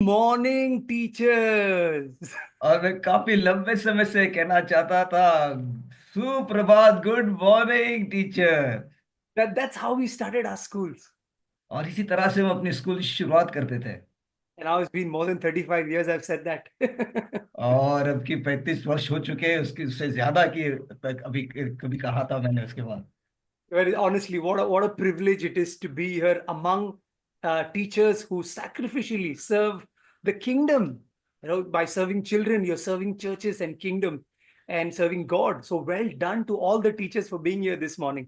Morning teachers. और मैं काफी लंबे समय से कहना चाहता था, सुप्रभात, good morning teacher. That's how we started our schools. और इसी तरह से हम अपनी स्कूल की शुरुआत करते थे। And now it's been more than 35 years I've said that. और अब की 35 वर्ष हो चुके हैं, उसकी उससे ज्यादा की तक अभी कभी कहा था मैंने उसके बाद। Very honestly, what a privilege it is to be here among teachers who sacrificially serve the kingdom. By serving children, you're serving churches and kingdom and serving God. So well done to all the teachers for being here this morning.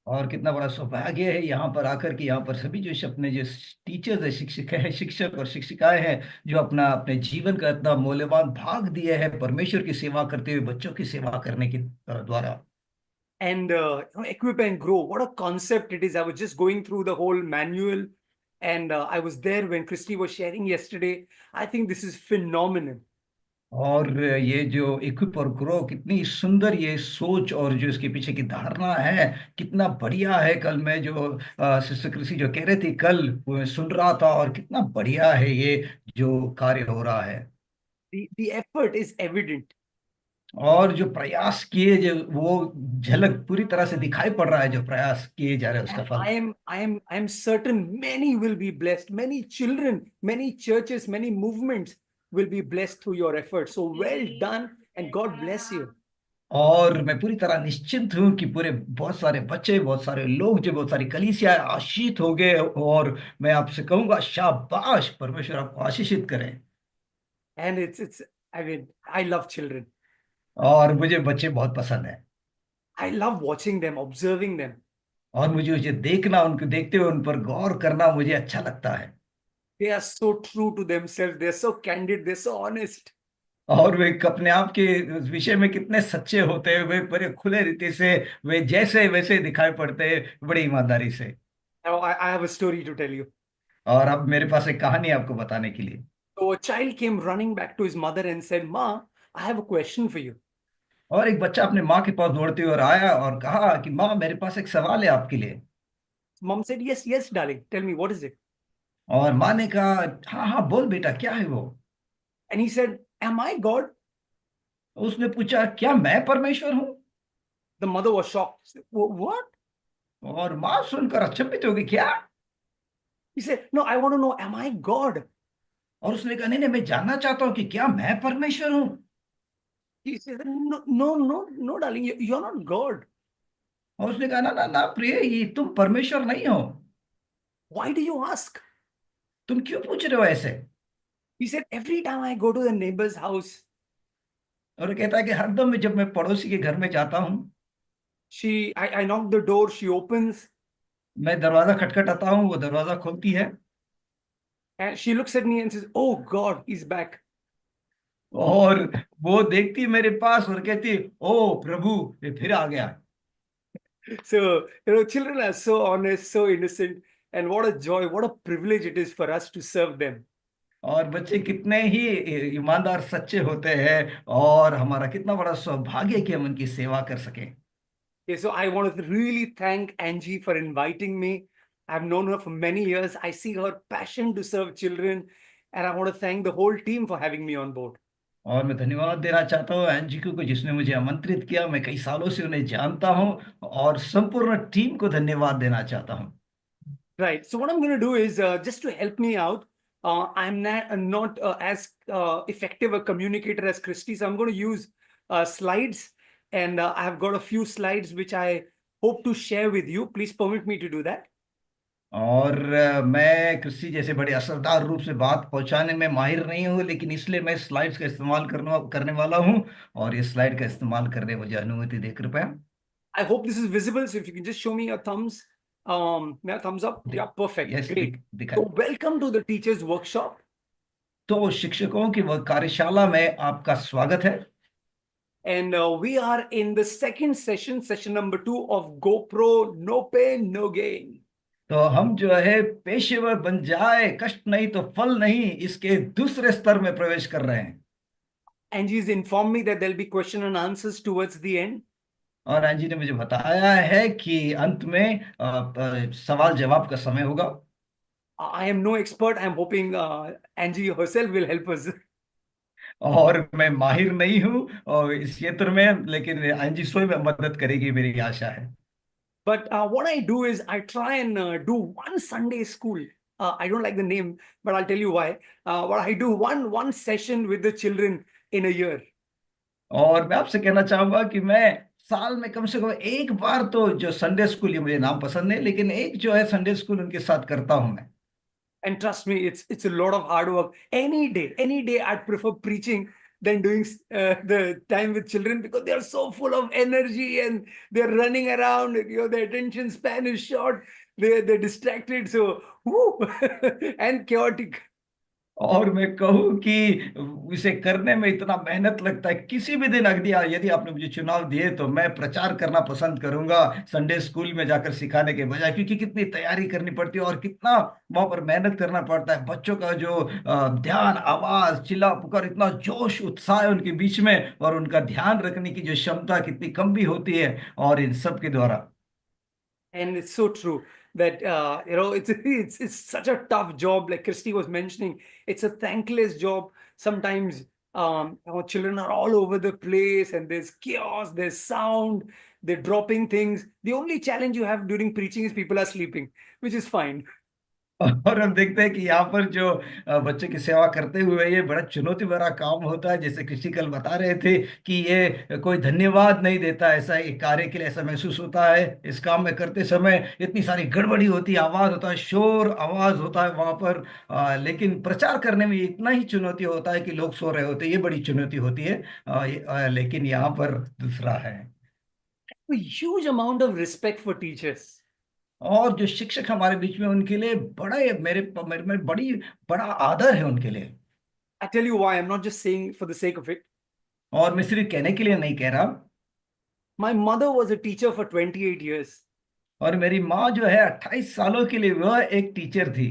और कितना बड़ा सौभाग्य है यहाँ पर आकर के, यहाँ पर सभी जो अपने जो टीचर्स है, शिक्षक है, शिक्षक और शिक्षिकाएं हैं, जो अपना अपने जीवन का इतना मूल्यवान भाग दिए हैं परमेश्वर की सेवा करते हुए, बच्चों की सेवा करने के द्वारा। And equip and grow, what a concept it is. I was just going through the whole manual, and I was there when Christy was sharing yesterday. I think this is phenomenal. और ये जो equip और grow, कितनी सुंदर ये सोच और जो इसके पीछे की धारणा है, कितना बढ़िया है। कल मैं जो सिस्टर कृषि जो कह रहे थे, कल वो मैं सुन रहा था, और कितना बढ़िया है ये जो कार्य हो रहा है। The effort is evident. और जो प्रयास किए, जो वो झलक पूरी तरह से दिखाई पड़ रहा है, जो प्रयास किए जा रहे हैं उसका And फल। I am certain many will be blessed. Many children, many churches, many movements will be blessed through your efforts. So well done, and God bless you. और मैं पूरी तरह निश्चिंत हूं कि पूरे बहुत सारे बच्चे, बहुत सारे लोग, जो बहुत सारी कलीसिया आशीषित हो गए। और मैं आपसे कहूंगा, शाबाश, परमेश्वर आपको आशीषित करें। And it's I mean, I love children. और मुझे बच्चे बहुत पसंद है। I love watching them, observing them. और मुझे मुझे देखना, उनको देखते हुए उन पर गौर करना मुझे अच्छा लगता है। They are so true to themselves. They're so candid. They're so honest. और वे अपने आप के विषय में कितने सच्चे होते हैं, वे बड़े खुले रीति से, वे जैसे वैसे दिखाई पड़ते हैं, बड़ी ईमानदारी से। Now, I have a story to tell you. और अब मेरे पास एक कहानी है आपको बताने के लिए। So a child came running back to his mother and said, "Ma, I have a question for you." और एक बच्चा अपने माँ के पास दौड़ते हुए आया और कहा कि माँ, मेरे पास एक सवाल है आपके लिए। Mom said, "Yes, yes, darling. Tell me, what is it?" और माँ ने कहा, हाँ हाँ बोल बेटा, क्या है वो। And he said, "Am I God?" उसने पूछा, क्या मैं परमेश्वर हूँ। The mother was shocked. She said, "What?" और माँ सुनकर अचंभित हो गई, क्या। He said, "No, I want to know, am I God?" और उसने कहा, नहीं नहीं, मैं जानना चाहता हूँ कि क्या मैं परमेश्वर हूँ। He said, "No, no, no, no, darling, you're not God. और उसने कहा, ना ना ना प्रिय, ये तुम परमेश्वर नहीं हो। Why do you ask?" तुम क्यों पूछ रहे हो ऐसे। He said, "Every time I go to the neighbor's house, और वो कहता है कि हरदम में जब मैं पड़ोसी के घर में जाता हूँ, I knock the door, she opens, मैं दरवाजा खटखटाता हूँ, वो दरवाजा खोलती है। and she looks at me and says, 'Oh God, he's back.'" और वो देखती है मेरे पास और कहती है, ओ प्रभु, ये फिर आ गया। So, children are so honest, so innocent, and what a joy, what a privilege it is for us to serve them. और बच्चे कितने ही ईमानदार, सच्चे होते हैं, और हमारा कितना बड़ा सौभाग्य है कि हम उनकी सेवा कर सकें। Okay, so I want to really thank Angie for inviting me. I've known her for many years. I see her passion to serve children, and I want to thank the whole team for having me on board. और मैं धन्यवाद देना चाहता हूँ एनजीक्यू को, जिसने मुझे आमंत्रित किया। मैं कई सालों से उन्हें जानता हूँ, और संपूर्ण टीम को धन्यवाद देना चाहता हूँ। Right. So what I'm going to do is just to help me out. I'm not as effective a communicator as Christy, so I'm going to use slides, and I've got a few slides which I hope to share with you. Please permit me to do that. और मैं कृषि जैसे बड़े असरदार रूप से बात पहुंचाने में माहिर नहीं हूँ, लेकिन इसलिए मैं स्लाइड्स का इस्तेमाल करने वाला हूँ। और ये स्लाइड का इस्तेमाल करने मुझे अनुमति दे कृपया। I hope this is visible. So if you can just show me a yeah, thumbs up. Yeah, perfect. Yes, Great. दिखा। So welcome to the teachers workshop. तो शिक्षकों की वह कार्यशाला में आपका स्वागत है। And we are in the second session, session number 2 of GoPro No Pain, No Gain. तो हम जो है पेशेवर बन जाए, कष्ट नहीं तो फल नहीं, इसके दूसरे स्तर में प्रवेश कर रहे हैं। Angie's informed me that there'll be question and answers towards the end. और अंजी ने मुझे बताया है कि अंत में सवाल जवाब का समय होगा। I am no expert. I'm hoping Angie herself will help us. और मैं माहिर नहीं हूँ और इस क्षेत्र में, लेकिन अंजी स्वयं मदद करेगी, मेरी आशा है। But what I do is I try and do one Sunday school. I don't like the name, but I'll tell you why. What I do one session with the children in a year. और मैं आपसे कहना चाहूंगा कि मैं साल में कम से कम एक बार तो जो संडे स्कूल, ये मुझे नाम पसंद है, लेकिन एक जो है संडे स्कूल उनके साथ करता हूं मैं। And trust me, it's a lot of hard work. Any day, I'd prefer preaching than doing the time with children because they are so full of energy and they're running around. You know, their attention span is short. They're distracted. So, woo, and chaotic. और मैं कहूँ कि इसे करने में इतना मेहनत लगता है, किसी भी दिन अगली यदि आपने मुझे चुनाव दिए तो मैं प्रचार करना पसंद करूंगा संडे स्कूल में जाकर सिखाने के बजाय, क्योंकि कितनी तैयारी करनी पड़ती है और कितना वहां पर मेहनत करना पड़ता है। बच्चों का जो ध्यान, आवाज, चिल्ला पुकार, इतना जोश उत्साह है उनके बीच में, और उनका ध्यान रखने की जो क्षमता कितनी कम भी होती है, और इन सब के द्वारा। And it's so true that it's such a tough job. Like Christy was mentioning, it's a thankless job. Sometimes children are all over the place, and there's chaos, there's sound, they're dropping things. The only challenge you have during preaching is people are sleeping, which is fine. और हम देखते हैं कि यहाँ पर जो बच्चे की सेवा करते हुए ये बड़ा चुनौती भरा काम होता है। जैसे कृषि कल बता रहे थे कि ये कोई धन्यवाद नहीं देता, ऐसा एक कार्य के लिए ऐसा महसूस होता है। इस काम में करते समय इतनी सारी गड़बड़ी होती है, आवाज होता है, शोर आवाज होता है वहां पर। लेकिन प्रचार करने में इतना ही चुनौती होता है कि लोग सो रहे होते हैं, ये बड़ी चुनौती होती है। लेकिन यहाँ पर दूसरा है। A huge amount of respect for teachers. और जो शिक्षक हमारे बीच में, उनके लिए बड़ा मेरे में बड़ी बड़ा आदर है उनके लिए। I tell you why. I'm not just saying for the sake of it. और मैं सिर्फ कहने के लिए नहीं कह रहा। My mother was a teacher for 28 years. और मेरी माँ जो है 28 सालों के लिए वह एक टीचर थी।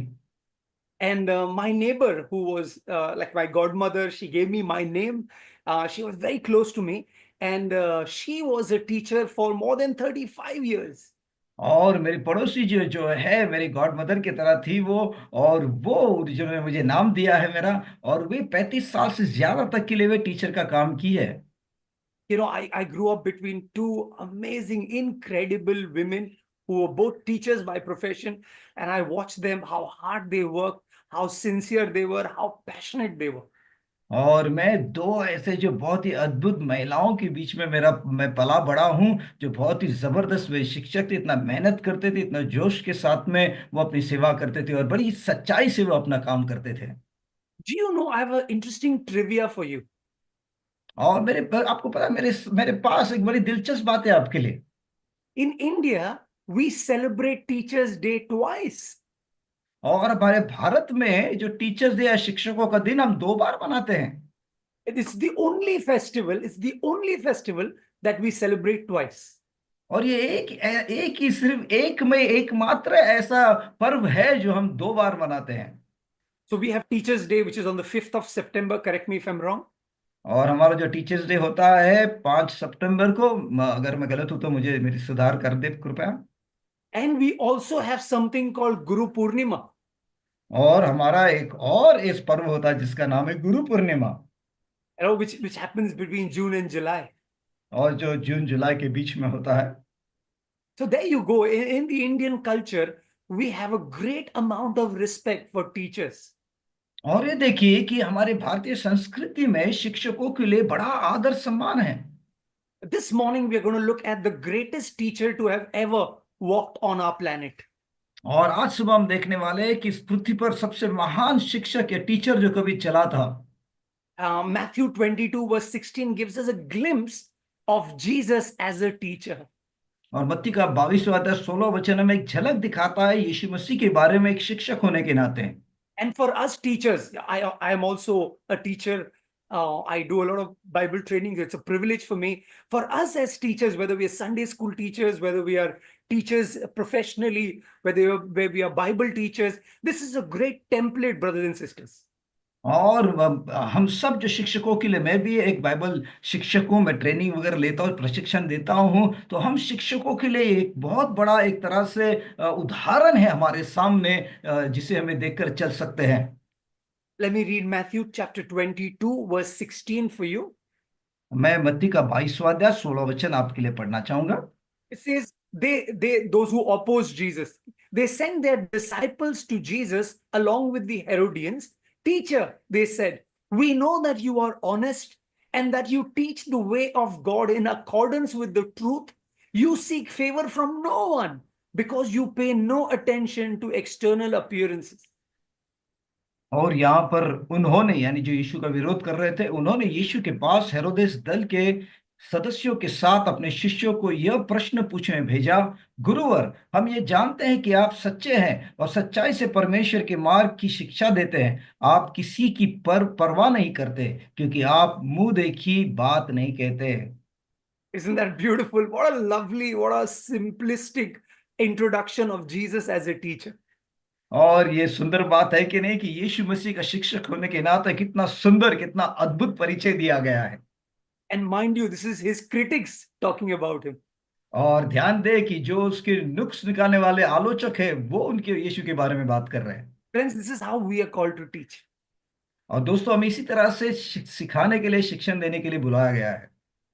And my neighbor, who was like my godmother, she gave me my name. She was very close to me. And she was a teacher for more than 35 years. और मेरी पड़ोसी जो जो है मेरी गॉड मदर की तरह थी वो, और वो जिन्होंने मुझे नाम दिया है मेरा, और वे 35 साल से ज्यादा तक के लिए वे टीचर का काम की है। You know, I grew up between two amazing, incredible women who were both teachers by profession. And I watched them, how hard they worked, how sincere they were, how passionate they were. और मैं दो ऐसे जो बहुत ही अद्भुत महिलाओं के बीच में मैं पला बड़ा हूँ, जो बहुत ही जबरदस्त वे शिक्षक थे, इतना मेहनत करते थे, इतना जोश के साथ में वो अपनी सेवा करते थे, और बड़ी सच्चाई से वो अपना काम करते थे। Do you know, I have an interesting trivia for you. और आपको पता है, मेरे पास एक बड़ी दिलचस्प बात है आपके लिए। In India, we celebrate Teachers' Day twice. और हमारे भारत में जो टीचर्स डे या शिक्षकों का दिन हम 2 बार मनाते हैं। It's the only festival, that we celebrate twice. और ये एक ही, सिर्फ एकमात्र ऐसा पर्व है जो हम 2 बार मनाते हैं। So we have Teachers' Day, which is on the 5th of September. Correct me if I'm wrong. और हमारा जो टीचर्स डे होता है 5 सितंबर को, अगर मैं गलत हूं तो मुझे मेरी सुधार कर दे कृपया। And we also have something called Guru Purnima, और हमारा एक और इस पर्व होता है जिसका नाम है Guru Purnima, which happens between June and July. और जो जून जुलाई के बीच में होता है। So there you go. In the Indian culture, we have a great amount of respect for teachers. और ये देखिए कि हमारे भारतीय संस्कृति में शिक्षकों के लिए बड़ा आदर सम्मान है। This morning, we are going to look at the greatest teacher to have ever walked on our planet. और आज सुबह हम देखने वाले हैं कि इस पृथ्वी पर सबसे महान शिक्षक या टीचर जो कभी चला था। Matthew 22 verse 16 gives us a glimpse of Jesus as a teacher. और मत्ती का 22वां अध्याय 16 वचन में एक झलक दिखाता है यीशु मसीह के बारे में एक शिक्षक होने के नाते। And for us teachers, I am also a teacher. I do a lot of Bible training. It's a privilege for me. For us as teachers, whether we are Sunday school teachers, whether we are teachers professionally, where we are Bible teachers, this is a great template, brothers and sisters. और हम सब जो शिक्षकों के लिए, मैं भी एक बाइबल शिक्षक हूँ, मैं ट्रेनिंग वगैरह लेता हूँ, प्रशिक्षण देता हूँ, तो हम शिक्षकों के लिए एक बहुत बड़ा एक तरह से उदाहरण है हमारे सामने, जिसे हमें देखकर चल सकते हैं। Let me read Matthew chapter 22, verse 16 for you. मैं मत्ती का 22वां अध्याय 16 वचन आपके लिए पढ़ना चाहूंगा। It says, those who oppose Jesus, they sent their disciples to Jesus along with the Herodians. Teacher, they said, we know that you are honest and that you teach the way of God in accordance with the truth. You seek favor from no one because you pay no attention to external appearances. और यहाँ पर उन्होंने, यानी जो यीशु का विरोध कर रहे थे, उन्होंने यीशु के पास हेरोदेस दल के सदस्यों के साथ अपने शिष्यों को यह प्रश्न पूछने भेजा, गुरुवर, हम ये जानते हैं कि आप सच्चे हैं और सच्चाई से परमेश्वर के मार्ग की शिक्षा देते हैं। आप किसी की परवाह नहीं करते, क्योंकि आप मुंह देखी बात नहीं कहते। Isn't that beautiful? What a lovely, what a simplistic introduction of Jesus as a teacher. और ये सुंदर बात है कि नहीं, कि यीशु मसीह का शिक्षक होने के नाते कितना सुंदर, कितना अद्भुत परिचय दिया गया है। And mind you, this is his critics talking about him. और ध्यान दे कि जो उसके नुक्स निकालने वाले आलोचक है, वो उनके यीशु के बारे में बात कर रहे हैं। Friends, this is how we are called to teach. और दोस्तों, हम इसी तरह से सिखाने के लिए, शिक्षण देने के लिए बुलाया गया है।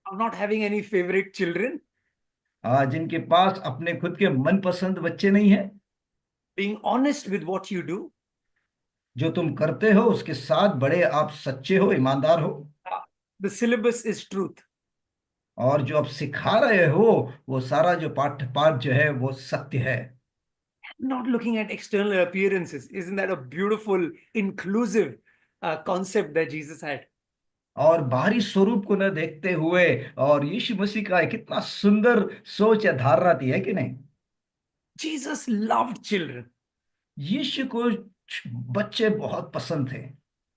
Of not having any favorite children, जिनके पास अपने खुद के मनपसंद बच्चे नहीं है, being honest with what you do. जो तुम करते हो उसके साथ बड़े आप सच्चे हो, ईमानदार हो, The syllabus is truth. और जो आप सिखा रहे हो वो सारा जो पाठ पाठ जो है वो सत्य है। Not looking at external appearances. Isn't that a beautiful, inclusive concept that Jesus had? और बाहरी स्वरूप को न देखते हुए, और यीशु मसीह का कितना सुंदर सोच या धारणा थी, है कि नहीं? Jesus loved children. यीशु को बच्चे बहुत पसंद थे।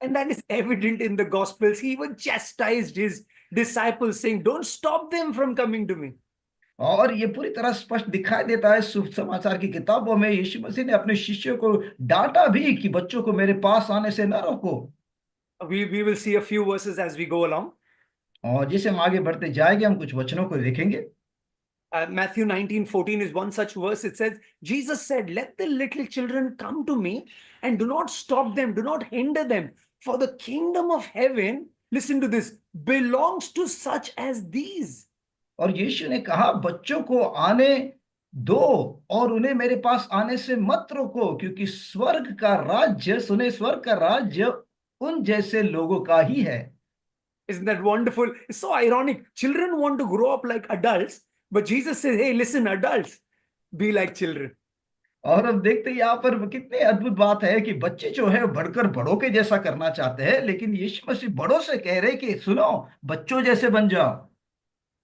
And that is evident in the Gospels. He even chastised his disciples, saying, don't stop them from coming to me. और ये पूरी तरह स्पष्ट दिखाई देता है शुभ समाचार की किताबों में, यीशु मसीह ने अपने शिष्यों को डांटा भी कि बच्चों को मेरे पास आने से न रोको। We will see a few verses as we go along. और जिसे हम आगे बढ़ते जाएंगे, हम कुछ वचनों को देखेंगे। Matthew 19:14 is one such verse. It says, Jesus said, let the little children come to me and do not stop them, do not hinder them. For the kingdom of heaven, listen to this, belongs to such as these. और यीशु ने कहा, बच्चों को आने दो और उन्हें मेरे पास आने से मत रोको, क्योंकि स्वर्ग का राज्य, सुने, स्वर्ग का राज्य उन जैसे लोगों का ही है। Isn't that wonderful? It's so ironic. Children want to grow up like adults, but Jesus says, hey, listen, adults, be like children. और अब देखते हैं यहाँ पर कितनी अद्भुत बात है कि बच्चे जो है बढ़कर बड़ों के जैसा करना चाहते हैं, लेकिन यीशु मसीह बड़ों से कह रहे कि सुनो, बच्चों जैसे बन जाओ।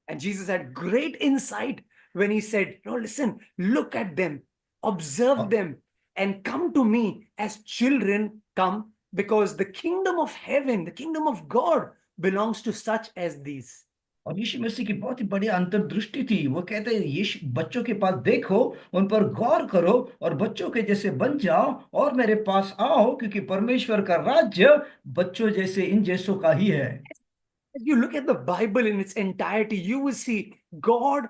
And Jesus had great insight when he said, no, listen, look at them, observe them, and come to me as children come, because the kingdom of heaven, the kingdom of God belongs to such as these. और यीशु मसीह की बहुत ही बड़ी अंतर्दृष्टि थी। वो कहते हैं, यीशु, बच्चों के पास देखो, उन पर गौर करो और बच्चों के जैसे बन जाओ और मेरे पास आओ, क्योंकि परमेश्वर का राज्य बच्चों जैसे, इन जैसों का ही है। If you look at the Bible in its entirety, you will see God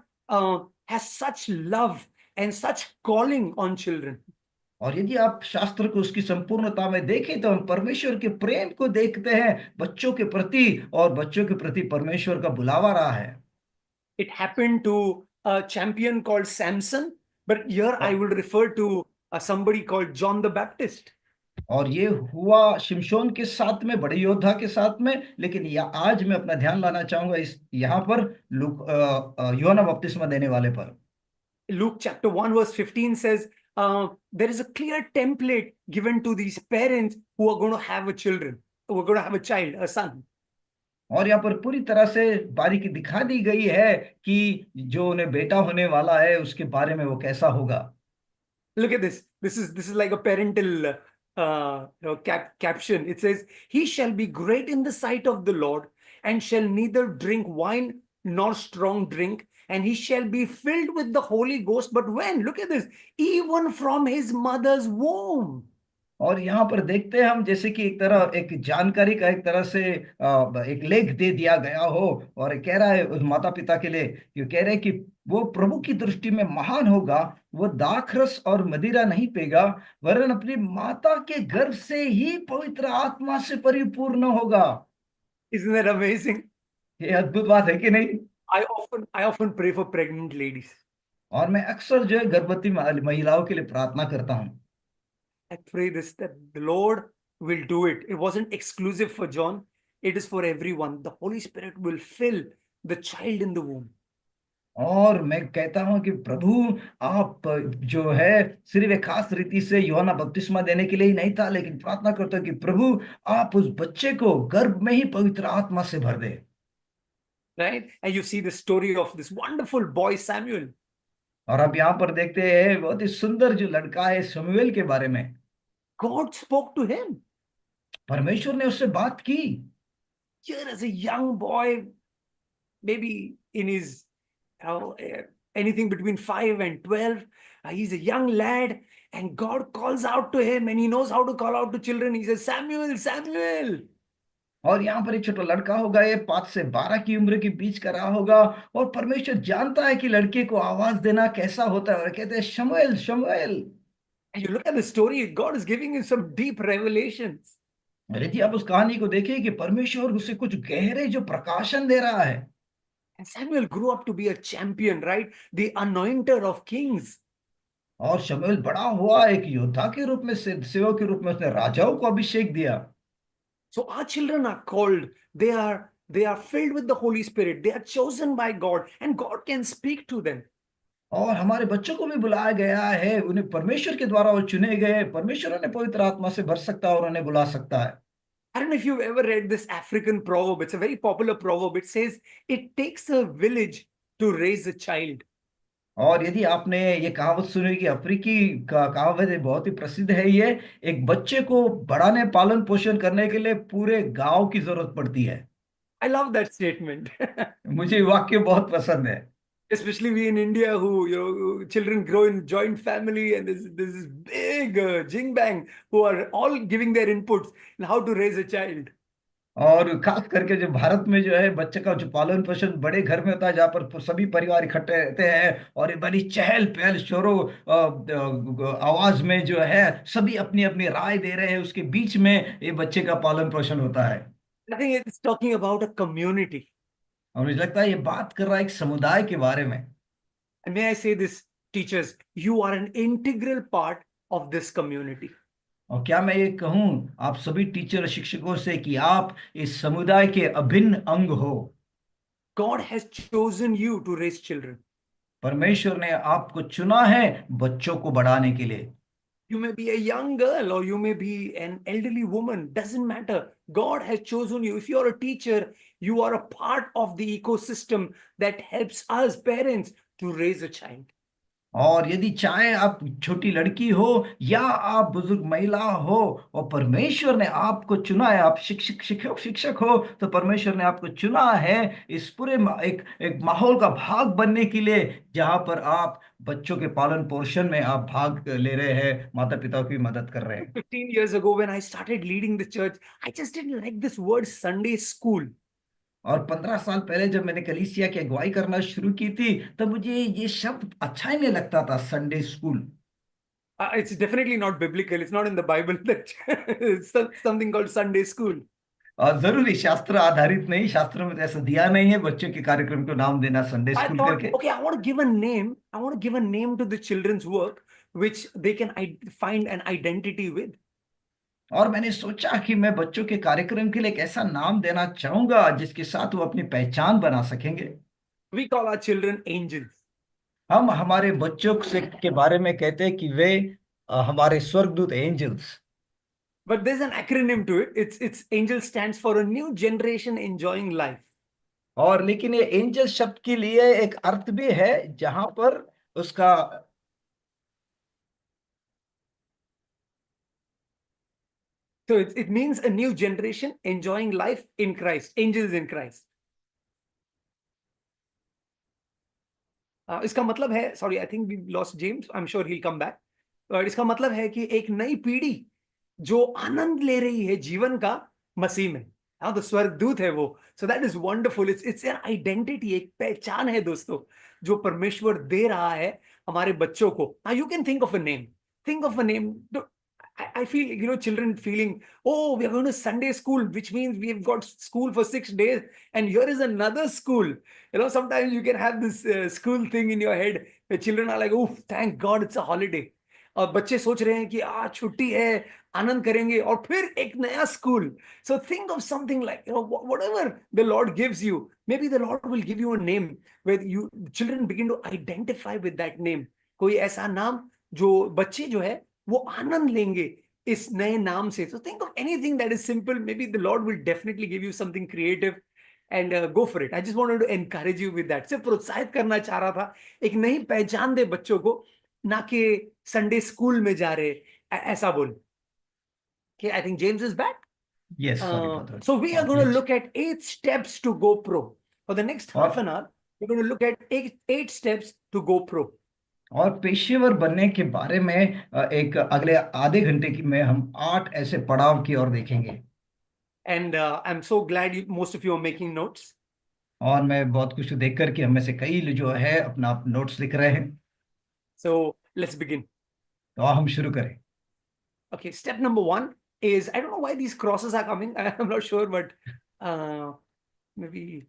has such love and such calling on children. और यदि आप शास्त्र को उसकी संपूर्णता में देखें, तो हम परमेश्वर के प्रेम को देखते हैं बच्चों के प्रति, और बच्चों के प्रति परमेश्वर का बुलावा रहा है। It happened to a champion called Samson, but here I will refer to somebody called John the Baptist. और ये हुआ शिमशोन के साथ में, बड़े योद्धा के साथ में, लेकिन आज मैं अपना ध्यान लाना चाहूंगा इस यहाँ पर यूहन्ना बपतिस्मा देने वाले पर। Luke chapter 1 verse 15 says, there is a clear template given to these parents who are going to have a children, who are going to have a child, a son. और यहाँ पर पूरी तरह से बारीकी दिखा दी गई है कि जो उन्हें बेटा होने वाला है उसके बारे में वो कैसा होगा। Look at this. This is like a parental caption. It says, he shall be great in the sight of the Lord and shall neither drink wine nor strong drink, and he shall be filled with the Holy Ghost. But when? Look at this. Even from his mother's womb. और यहाँ पर देखते हैं हम जैसे कि एक तरह एक जानकारी का एक तरह से एक लेख दे दिया गया हो, और कह रहा है उस माता पिता के लिए, कि कह रहे हैं कि वो प्रभु की दृष्टि में महान होगा, वो दाखरस और मदिरा नहीं पेगा, वरन अपनी माता के गर्भ से ही पवित्र आत्मा से परिपूर्ण होगा। Isn't that amazing? ये अद्भुत बात है कि नहीं? I often pray for pregnant ladies. और मैं अक्सर जो है गर्भवती महिलाओं के लिए प्रार्थना करता हूँ। I pray this that the Lord will do it. It wasn't exclusive for John, it is for everyone. The Holy Spirit will fill the child in the womb. और मैं कहता हूं कि प्रभु, आप जो है सिर्फ एक खास रीति से यूहन्ना बपतिस्मा देने के लिए ही नहीं था, लेकिन प्रार्थना करता हूं कि प्रभु, आप उस बच्चे को गर्भ में ही पवित्र आत्मा से भर दे। Right? And you see the story of this wonderful boy Samuel. और अब यहाँ पर देखते हैं बहुत ही सुंदर जो लड़का है शमूएल के बारे में। God spoke to him. परमेश्वर ने उससे बात की। Here as a young boy, maybe in his anything between 5 and 12, he's a young lad, and God calls out to him, and he knows how to call out to children. He says, Samuel, Samuel. और यहाँ पर एक छोटा लड़का होगा, ये 5 से 12 की उम्र के बीच का रहा होगा, और परमेश्वर जानता है कि लड़के को आवाज देना कैसा होता है, और कहते हैं शमूएल, शमूएल। And you look at the story, God is giving him some deep revelations. अरे जी, आप उस कहानी को देखिए कि परमेश्वर उसे कुछ गहरे जो प्रकाशन दे रहा है। And Samuel grew up to be a champion, right? The anointer of kings. और शमूएल बड़ा हुआ एक योद्धा के रूप में, सेवक के रूप में उसने राजाओं को अभिषेक दिया। So our children are called. They are filled with the Holy Spirit. They are chosen by God, and God can speak to them. और हमारे बच्चों को भी बुलाया गया है, उन्हें परमेश्वर के द्वारा वो चुने गए, परमेश्वर उन्हें पवित्र आत्मा से भर सकता है और उन्हें बुला सकता है। I don't know if you've ever read this African proverb. It's a very popular proverb. It says, "It takes a village to raise a child." और यदि आपने ये कहावत सुनी होगी, अफ्रीकी कहावत है, बहुत ही प्रसिद्ध है ये। एक बच्चे को बढ़ाने पालन पोषण करने के लिए पूरे गांव की जरूरत पड़ती है। I love that statement. मुझे ये वाक्य बहुत पसंद है। Especially we in India, who children grow in joint family, and there's this big jing bang who are all giving their inputs in how to raise a child. और खास करके जो भारत में जो है बच्चे का जो पालन पोषण बड़े घर में होता है, जहाँ पर सभी परिवार इकट्ठे रहते हैं, और ये बड़ी चहल पहल शोरों आवाज में जो है सभी अपनी अपनी राय दे रहे हैं, उसके बीच में ये बच्चे का पालन पोषण होता है। I think it's talking about a community. और मुझे लगता है ये बात कर रहा है एक समुदाय के बारे में। And may I say this, teachers, you are an integral part of this community. और क्या मैं ये कहूँ आप सभी टीचर शिक्षकों से कि आप इस समुदाय के अभिन्न अंग हो। God has chosen you to raise children. परमेश्वर ने आपको चुना है बच्चों को बढ़ाने के लिए। You may be a young girl or you may be an elderly woman, doesn't matter. God has chosen you. If you're a teacher, you are a part of the ecosystem that helps us parents to raise a child. और यदि चाहे आप छोटी लड़की हो या आप बुजुर्ग महिला हो, और परमेश्वर ने आपको चुना है, आप शिक्षक हो, तो परमेश्वर ने आपको चुना है इस पूरे एक माहौल का भाग बनने के लिए, जहां पर आप बच्चों के पालन पोषण में आप भाग ले रहे हैं, माता पिता की मदद कर रहे हैं। 15 years ago, when I started leading the church, I just didn't like this word Sunday school. और 15 साल पहले जब मैंने कलीसिया की अगुवाई करना शुरू की थी, तब मुझे ये शब्द अच्छा ही नहीं लगता था, Sunday school. It's definitely not biblical. It's not in the Bible that it's something called Sunday school. और जरूरी शास्त्र आधारित नहीं, शास्त्रों में तो ऐसा दिया नहीं है बच्चों के कार्यक्रम को नाम देना संडे I स्कूल thought, करके। okay, I want to give a name. I want to give a name to the children's work, which they can find an identity with. और मैंने सोचा कि मैं बच्चों के कार्यक्रम के लिए एक ऐसा नाम देना चाहूंगा जिसके साथ वो अपनी पहचान बना सकेंगे। We call our children angels. हम हमारे बच्चों से के बारे में कहते हैं कि वे हमारे स्वर्गदूत, angels. But there's an acronym to it. It's angel stands for a new generation enjoying life. और लेकिन ये एंजल शब्द के लिए एक अर्थ भी है, जहां पर उसका So it means a new generation enjoying life in Christ. Angels in Christ. इसका मतलब है, sorry, I think we lost James. I'm sure he'll come back. इसका मतलब है कि एक नई पीढ़ी जो आनंद ले रही है जीवन का मसीह में। हाँ, तो स्वर्गदूत है वो। So that is wonderful. It's an identity, एक पहचान है दोस्तों, जो परमेश्वर दे रहा है हमारे बच्चों को। हाँ, you can think of a name, think of a name. I feel, children feeling, oh, we are going to Sunday school, which means we've got school for 6 days, and here is another school. Sometimes you can have this school thing in your head where children are like, oh, thank God it's a holiday. और बच्चे सोच रहे हैं कि आज छुट्टी है, आनंद करेंगे, और फिर एक नया school. So think of something like, whatever the Lord gives you, maybe the Lord will give you a name where you children begin to identify with that name. कोई ऐसा नाम जो बच्चे जो है वो आनंद लेंगे इस नए नाम से। So think of anything that is simple. Maybe the Lord will definitely give you something creative, and go for it. I just wanted to encourage you with that. सिर्फ प्रोत्साहित करना चाह रहा था, एक नई पहचान दे बच्चों को, ना कि संडे स्कूल में जा रहे ऐसा बोल। Okay, I think James is back. Yes, sorry for the So we are going to glitch. look at 8 steps to go pro. For the next half और an hour, we're going to look at eight steps to go pro. और पेशेवर बनने के बारे में एक अगले आधे घंटे की में हम 8 ऐसे पड़ाव की ओर देखेंगे। And I'm so glad most of you are making notes. और मैं बहुत खुश हूं देख कर कि हम में से कई जो है अपना नोट्स लिख रहे हैं। So let's begin. तो हम शुरू करें। Okay, step number one is, I don't know why these crosses are coming. I'm not sure, but maybe,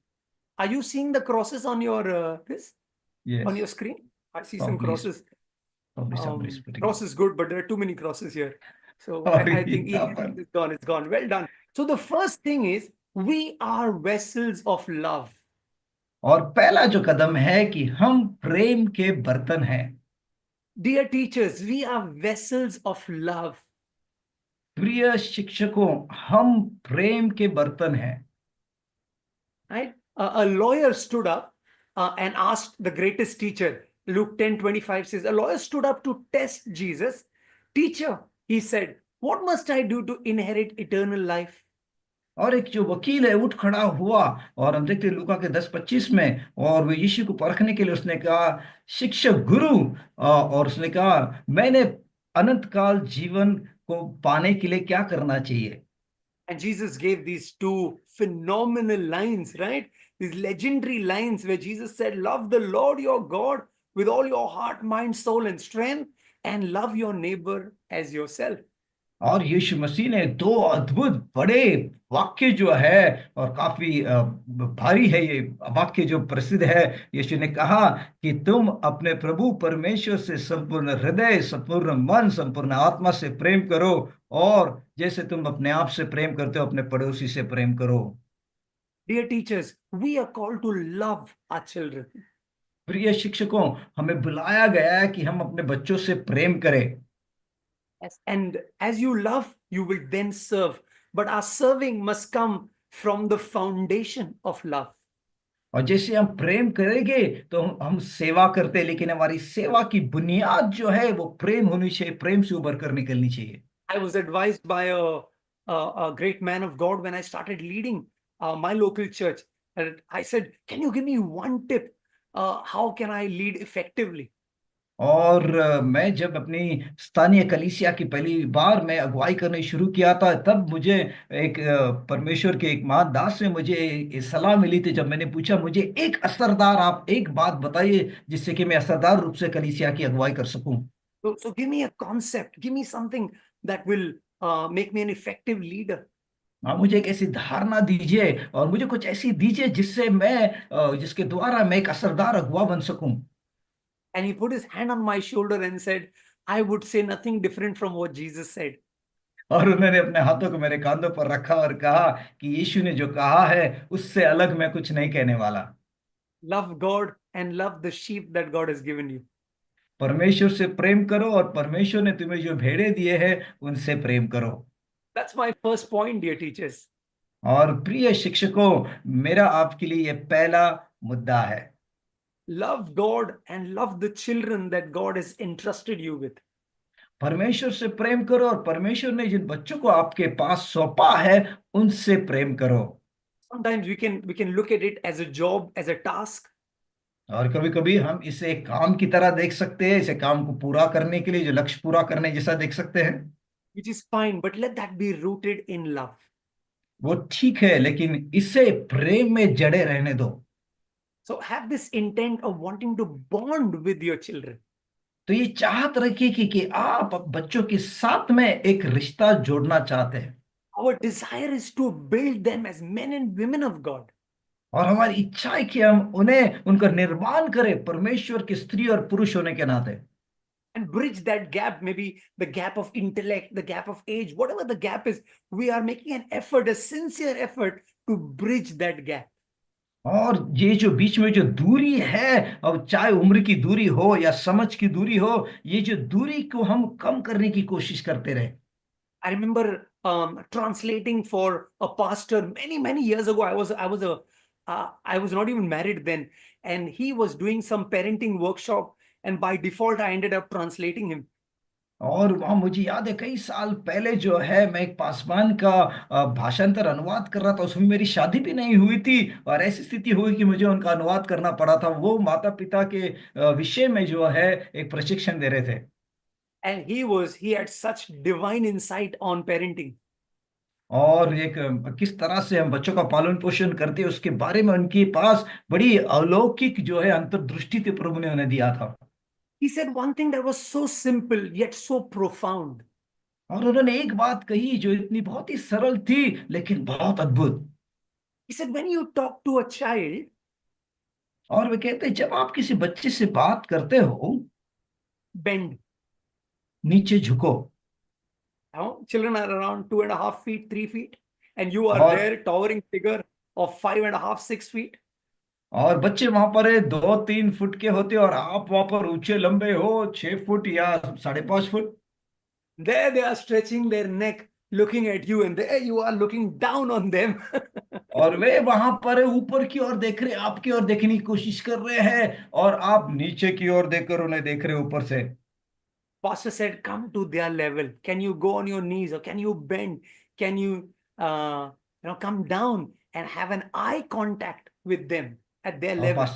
are you seeing the crosses on your on yes, your screen? I see some probably crosses. probably somebody is putting Cross is good, but there are too many crosses here. So और I think यहाँ पर it's gone. It's gone. Well done. So the first thing is, we are vessels of love. और पहला जो कदम है कि हम प्रेम के बर्तन हैं। Dear teachers, we are vessels of love. प्रिय शिक्षकों, हम प्रेम के बर्तन हैं। Right? A lawyer stood up and asked the greatest teacher. Luke 10:25 says, a lawyer stood up to test Jesus. Teacher, he said, what must I do to inherit eternal life? और एक जो वकील है उठ खड़ा हुआ, और हम देखते हैं लूका के 10:25 में, और वो यीशु को परखने के लिए उसने कहा, शिक्षक गुरु, और उसने कहा, मैंने अनंत काल जीवन को पाने के लिए क्या करना चाहिए। And Jesus gave these two phenomenal lines, right? These legendary lines where Jesus said, love the Lord your God with all your heart, mind, soul, and strength, and love your neighbor as yourself. और यीशु मसीह ने दो अद्भुत बड़े वाक्य जो है, और काफी भारी है ये वाक्य जो प्रसिद्ध है। यीशु ने कहा कि तुम अपने प्रभु परमेश्वर से संपूर्ण हृदय, संपूर्ण मन, संपूर्ण आत्मा से प्रेम करो, और जैसे तुम अपने आप से प्रेम करते हो अपने पड़ोसी से प्रेम करो। Dear teachers, we are called to love our children. प्रिय शिक्षकों, हमें बुलाया गया है कि हम अपने बच्चों से प्रेम करें। And as you love, you will then serve. But our serving must come from the foundation of love. और जैसे हम प्रेम करेंगे तो हम सेवा करते हैं, लेकिन हमारी सेवा की बुनियाद जो है वो प्रेम होनी चाहिए, प्रेम से उभर कर निकलनी चाहिए। I was advised by a great man of God when I started leading my local church. And I said, can you give me one tip? How can I lead effectively? और मैं जब अपनी स्थानीय कलीसिया की पहली बार मैं अगुवाई करने शुरू किया था, तब मुझे एक परमेश्वर के एक महान दास से मुझे सलाह मिली थी। जब मैंने पूछा, मुझे एक असरदार, आप एक बात बताइए जिससे कि मैं असरदार रूप से कलीसिया की अगुवाई कर सकूं। So give me a concept, give me something that will make me an effective leader. हाँ, मुझे एक ऐसी धारणा दीजिए, और मुझे कुछ ऐसी दीजिए जिससे मैं जिसके द्वारा मैं एक असरदार अगुवा बन सकूं। And he put his hand on my shoulder and said, I would say nothing different from what Jesus said. और उन्होंने अपने हाथों को मेरे कांधों पर रखा और कहा कि यीशु ने जो कहा है उससे अलग मैं कुछ नहीं कहने वाला। Love God and love the sheep that God has given you. परमेश्वर से प्रेम करो, और परमेश्वर ने तुम्हें जो भेड़े दिए हैं उनसे प्रेम करो। That's my first point, dear teachers. और प्रिय शिक्षकों, मेरा आपके लिए यह पहला मुद्दा है। Love God and love the children that God has entrusted you with. परमेश्वर से प्रेम करो, और परमेश्वर ने जिन बच्चों को आपके पास सौंपा है उनसे प्रेम करो। Sometimes we can look at it as a job, as a task. और कभी कभी हम इसे एक काम की तरह देख सकते हैं, इसे काम को पूरा करने के लिए, जो लक्ष्य पूरा करने जैसा देख सकते हैं। which is fine, but let that be rooted in love. वो ठीक है, लेकिन इसे प्रेम में जड़े रहने दो। So have this intent of wanting to bond with your children. तो ये चाहत रखिए कि आप बच्चों के साथ में एक रिश्ता जोड़ना चाहते हैं। Our desire is to build them as men and women of God. और हमारी इच्छा है कि हम उन्हें उनका निर्माण करें परमेश्वर की स्त्री और पुरुष होने के नाते। And bridge that gap, maybe the gap of intellect, the gap of age, whatever the gap is, we are making an effort, a sincere effort to bridge that gap. और ये जो बीच में जो दूरी है, अब चाहे उम्र की दूरी हो या समझ की दूरी हो, ये जो दूरी को हम कम करने की कोशिश करते रहे। I remember translating for a pastor many years ago. I was not even married then, and he was doing some parenting workshop, and by default I ended up translating him. और वहाँ मुझे याद है कई साल पहले जो है मैं एक पासवान का भाषांतर अनुवाद कर रहा था। उसमें मेरी शादी भी नहीं हुई थी और ऐसी स्थिति हुई कि मुझे उनका अनुवाद करना पड़ा था। वो माता पिता के विषय में जो है एक प्रशिक्षण दे रहे थे। And he had such divine insight on parenting. और एक किस तरह से हम बच्चों का पालन पोषण करते हैं उसके बारे में उनके पास बड़ी अलौकिक जो है अंतर्दृष्टि थी, प्रभु ने उन्हें दिया था। He said one thing that was so simple yet so profound. और उन्होंने एक बात कही जो इतनी बहुत ही सरल थी लेकिन बहुत अद्भुत। He said, when you talk to a child, और वे कहते हैं जब आप किसी बच्चे से बात करते हो, bend. नीचे झुको। Now, children are around 2.5 feet, 3 feet, and you are और there, towering figure of 5.5, 6 feet. और बच्चे वहां पर 2-3 फुट के होते हैं और आप वहां पर ऊंचे लंबे हो 6 फुट या 5.5 foot. There they are stretching their neck, looking at you, and there you are looking down on them. और वे वहां पर ऊपर की ओर देख रहे, आपकी ओर देखने की कोशिश कर रहे हैं और आप नीचे की ओर देखकर उन्हें देख रहे हो ऊपर से। Pastor said, come to their level. Can you go on your knees or can you bend? Can you, come down and have an eye contact with them at their और level?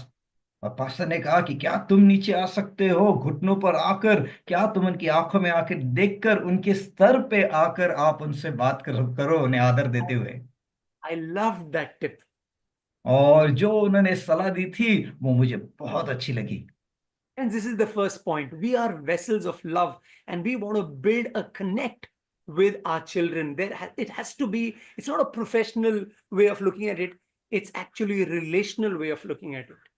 पास्टर ने कहा कि क्या तुम नीचे आ सकते हो घुटनों पर आकर, क्या तुम उनकी आंखों में आकर देखकर उनके स्तर पे आकर आप उनसे बात करो उन्हें आदर देते हुए। I loved that tip. और जो उन्होंने सलाह दी थी वो मुझे बहुत अच्छी लगी। And this is the first point. We are vessels of love and we want to build a connect with our children. It has to be, it's not a professional way of looking at it. It's actually a relational way of looking at it.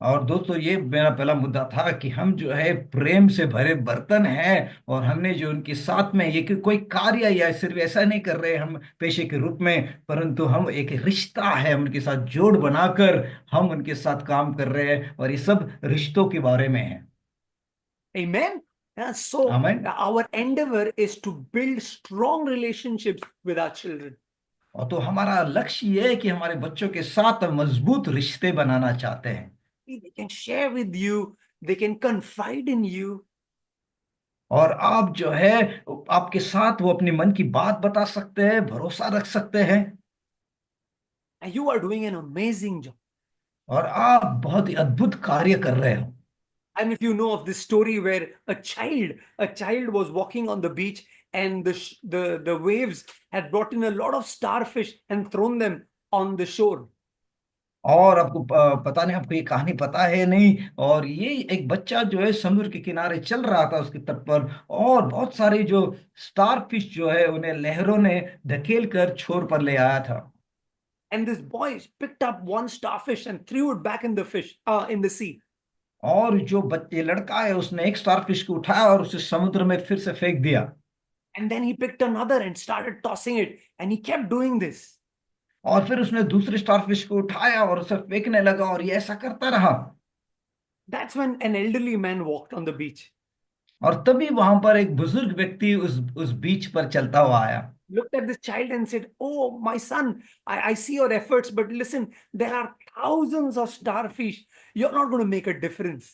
और दोस्तों ये मेरा पहला मुद्दा था कि हम जो है प्रेम से भरे बर्तन हैं और हमने जो उनके साथ में ये कोई कार्य या सिर्फ ऐसा नहीं कर रहे हम पेशे के रूप में, परंतु हम एक रिश्ता है हम उनके साथ जोड़ बनाकर हम उनके साथ काम कर रहे हैं और ये सब रिश्तों के बारे में है। Amen. Yeah, so आमीन। our endeavor is to build strong relationships with our children. और तो हमारा लक्ष्य ये है कि हमारे बच्चों के साथ मजबूत रिश्ते बनाना चाहते हैं। They can share with you, they can confide in you. और आप जो है आपके साथ वो अपने मन की बात बता सकते हैं, भरोसा रख सकते हैं। And you are doing an amazing job. और आप बहुत ही अद्भुत कार्य कर रहे हो। And if you know of this story where a child was walking on the beach and the waves had brought in a lot of starfish and thrown them on the shore. और आपको पता नहीं, आपको ये कहानी पता है नहीं, और ये एक बच्चा जो है समुद्र के किनारे चल रहा था उसके तट पर और बहुत सारे जो स्टारफिश जो है उन्हें लहरों ने धकेल कर छोर पर ले आया था। And this boy picked up one starfish and threw it back in the sea. और जो बच्चे लड़का है उसने एक स्टारफिश को उठाया और उसे समुद्र में फिर से फेंक दिया। And then he picked another and started tossing it. And he kept doing this. और फिर उसने दूसरे स्टारफिश को उठाया और उसे फेंकने लगा और ये ऐसा करता रहा। That's when an elderly man walked on the beach. और तभी वहां पर एक बुजुर्ग व्यक्ति उस बीच पर चलता हुआ आया। Looked at this child and said, oh, my son, I see your efforts, but listen, there are thousands of starfish. You're not going to make a difference.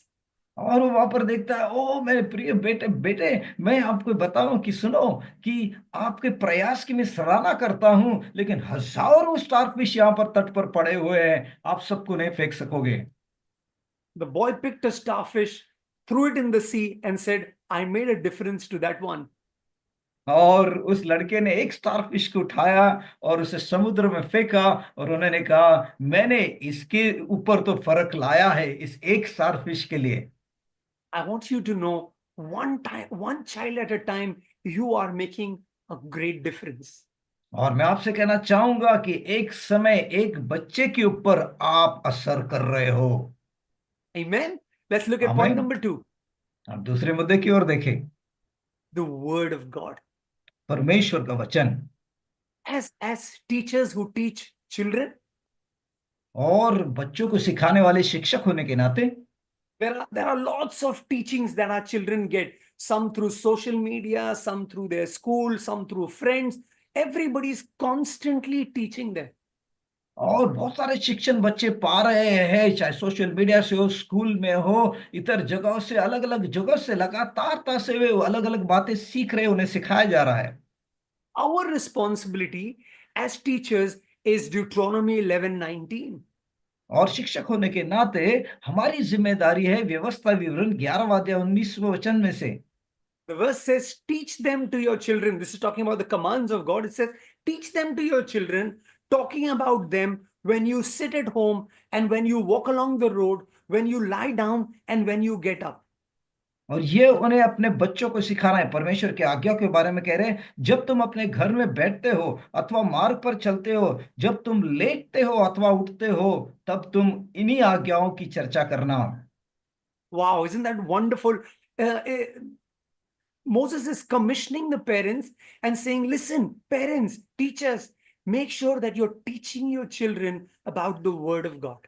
और वो वहां पर देखता है, ओ मेरे प्रिय बेटे बेटे, मैं आपको बताऊं कि सुनो कि आपके प्रयास की मैं सराहना करता हूं, लेकिन हजारों स्टारफिश यहाँ पर तट पर पड़े हुए हैं, आप सबको नहीं फेंक सकोगे। The boy picked a starfish, threw it in the sea, and said, I made a difference to that one. और उस लड़के ने एक स्टार फिश को उठाया और उसे समुद्र में फेंका, और उन्होंने कहा मैंने इसके ऊपर तो फर्क लाया है इस एक स्टार फिश के लिए। I want you to know one time, one child at a time, you are making a great difference. और मैं आपसे कहना चाहूंगा कि एक समय एक बच्चे के ऊपर आप असर कर रहे हो। Amen. Let's look at point आमीन। number two, अब दूसरे मुद्दे की ओर देखें। the word of God. परमेश्वर का वचन। As teachers who teach children, और बच्चों को सिखाने वाले शिक्षक होने के नाते there are lots of teachings that our children get. Some through social media, some through their school, some through friends. Everybody is constantly teaching them. और बहुत सारे शिक्षण बच्चे पा रहे हैं, चाहे सोशल मीडिया से हो, स्कूल में हो, इतर जगहों से, अलग अलग जगहों से लगातार से वे अलग अलग बातें सीख रहे हैं, उन्हें सिखाया जा रहा है। Our responsibility as teachers is Deuteronomy 11:19. और शिक्षक होने के नाते हमारी जिम्मेदारी है व्यवस्था विवरण 11वां अध्याय 19वें वचन में से। The verse says, teach them to your children. This is talking about the commands of God. It says, teach them to your children, talking about them when you sit at home and when you walk along the road, when you lie down and when you get up. और ये उन्हें अपने बच्चों को सिखाना है, परमेश्वर की आज्ञा के बारे में कह रहे हैं। जब तुम अपने घर में बैठते हो अथवा मार्ग पर चलते हो, जब तुम लेटते हो अथवा उठते हो, तब तुम इन्हीं आज्ञाओं की चर्चा करना। Wow, isn't that wonderful? Uh, uh, Moses is commissioning the parents and saying, listen, parents, teachers, make sure that you're teaching your children about the word of God.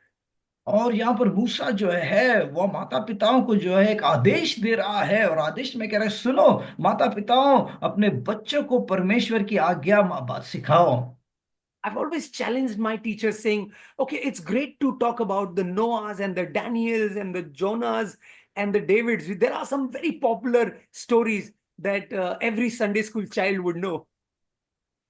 और यहाँ पर मूसा जो है वह माता पिताओं को जो है एक आदेश दे रहा है, और आदेश में कह रहा है सुनो माता पिताओं, अपने बच्चों को परमेश्वर की आज्ञा बात सिखाओ। I've always challenged my teachers saying, okay, it's great to talk about the Noahs and the Daniels and the Jonas and the Davids. There are some very popular stories that every Sunday school child would know.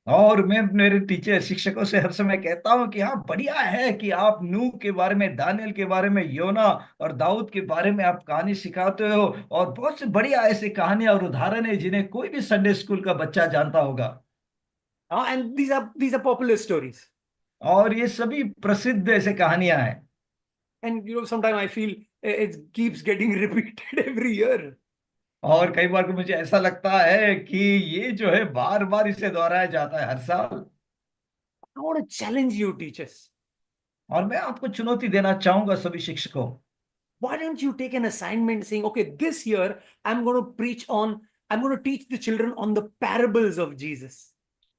और मैं मेरे teacher शिक्षकों से हर समय कहता हूँ कि हाँ बढ़िया है कि आप नूह के बारे में, दानियल के बारे में, योना और दाऊद के बारे में आप कहानी सिखाते हो, और बहुत से बढ़िया ऐसे कहानियां और उदाहरण है जिन्हें कोई भी संडे स्कूल का बच्चा जानता होगा। And these are popular stories. और ये सभी प्रसिद्ध ऐसे कहानियां हैं। And sometimes I feel it keeps getting repeated every year. और कई बार को मुझे ऐसा लगता है कि ये जो है बार बार इसे दोहराया जाता है हर साल। I want to challenge you, teachers. और मैं आपको चुनौती देना चाहूंगा सभी शिक्षकों। Why don't you take an assignment saying, okay, this year I'm going to I'm going to teach the children on the parables of Jesus.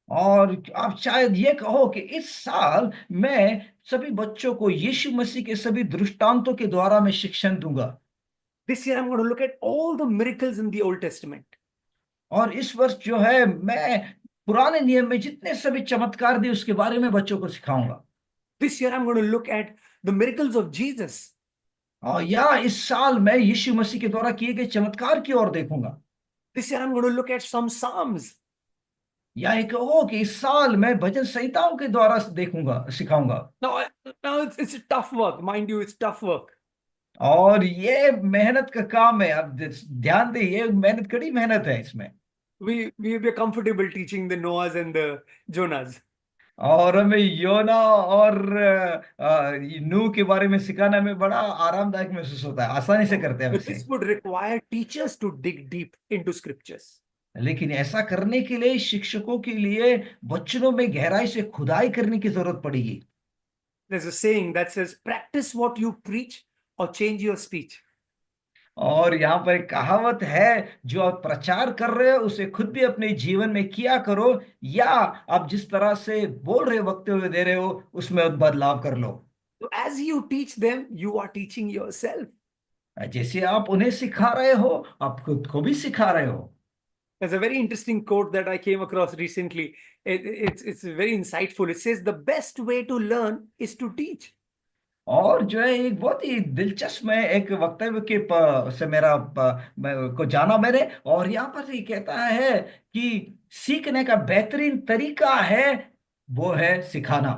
और आप शायद ये कहो कि इस साल मैं सभी बच्चों को यीशु मसीह के सभी दृष्टांतों के द्वारा मैं शिक्षण दूंगा। This year I'm going to look at all the miracles in the Old Testament. और इस वर्ष जो है मैं पुराने नियम में जितने सभी चमत्कार दिए उसके बारे में बच्चों को सिखाऊंगा। This year I'm going to look at the miracles of Jesus. और या इस साल मैं यीशु मसीह के द्वारा किए गए चमत्कार की ओर देखूंगा। This year I'm going to look at some Psalms. या एक कहो कि इस साल मैं भजन संहिताओं के द्वारा देखूंगा, सिखाऊंगा। Now, now it's tough work. Mind you, it's tough work. और ये मेहनत का काम है, आप ध्यान दें, ये मेहनत, कड़ी मेहनत है इसमें। We are comfortable teaching the Noahs and the Jonas. और हमें योना और नूह के बारे में सिखाना में बड़ा आरामदायक महसूस होता है, आसानी से करते हैं हम But इसे। this would require teachers to dig deep into scriptures. लेकिन ऐसा करने के लिए शिक्षकों के लिए वचनों में गहराई से खुदाई करने की जरूरत पड़ेगी। There's a saying that says, practice what you preach or change your speech. और यहाँ पर एक कहावत है, जो आप प्रचार कर रहे हो उसे खुद भी अपने जीवन में किया करो, या आप जिस तरह से बोल रहे वक्ते हुए दे रहे हो उसमें बदलाव कर लो। So as you teach them, you are teaching yourself. जैसे आप उन्हें सिखा रहे हो आप खुद को भी सिखा रहे हो। There's a very interesting quote that I came across recently. It's very insightful. It says, the best way to learn is to teach. और जो है एक बहुत ही दिलचस्प में एक वक्तव्य के से को जाना मैंने, और यहाँ पर ये कहता है कि सीखने का बेहतरीन तरीका है वो है सिखाना।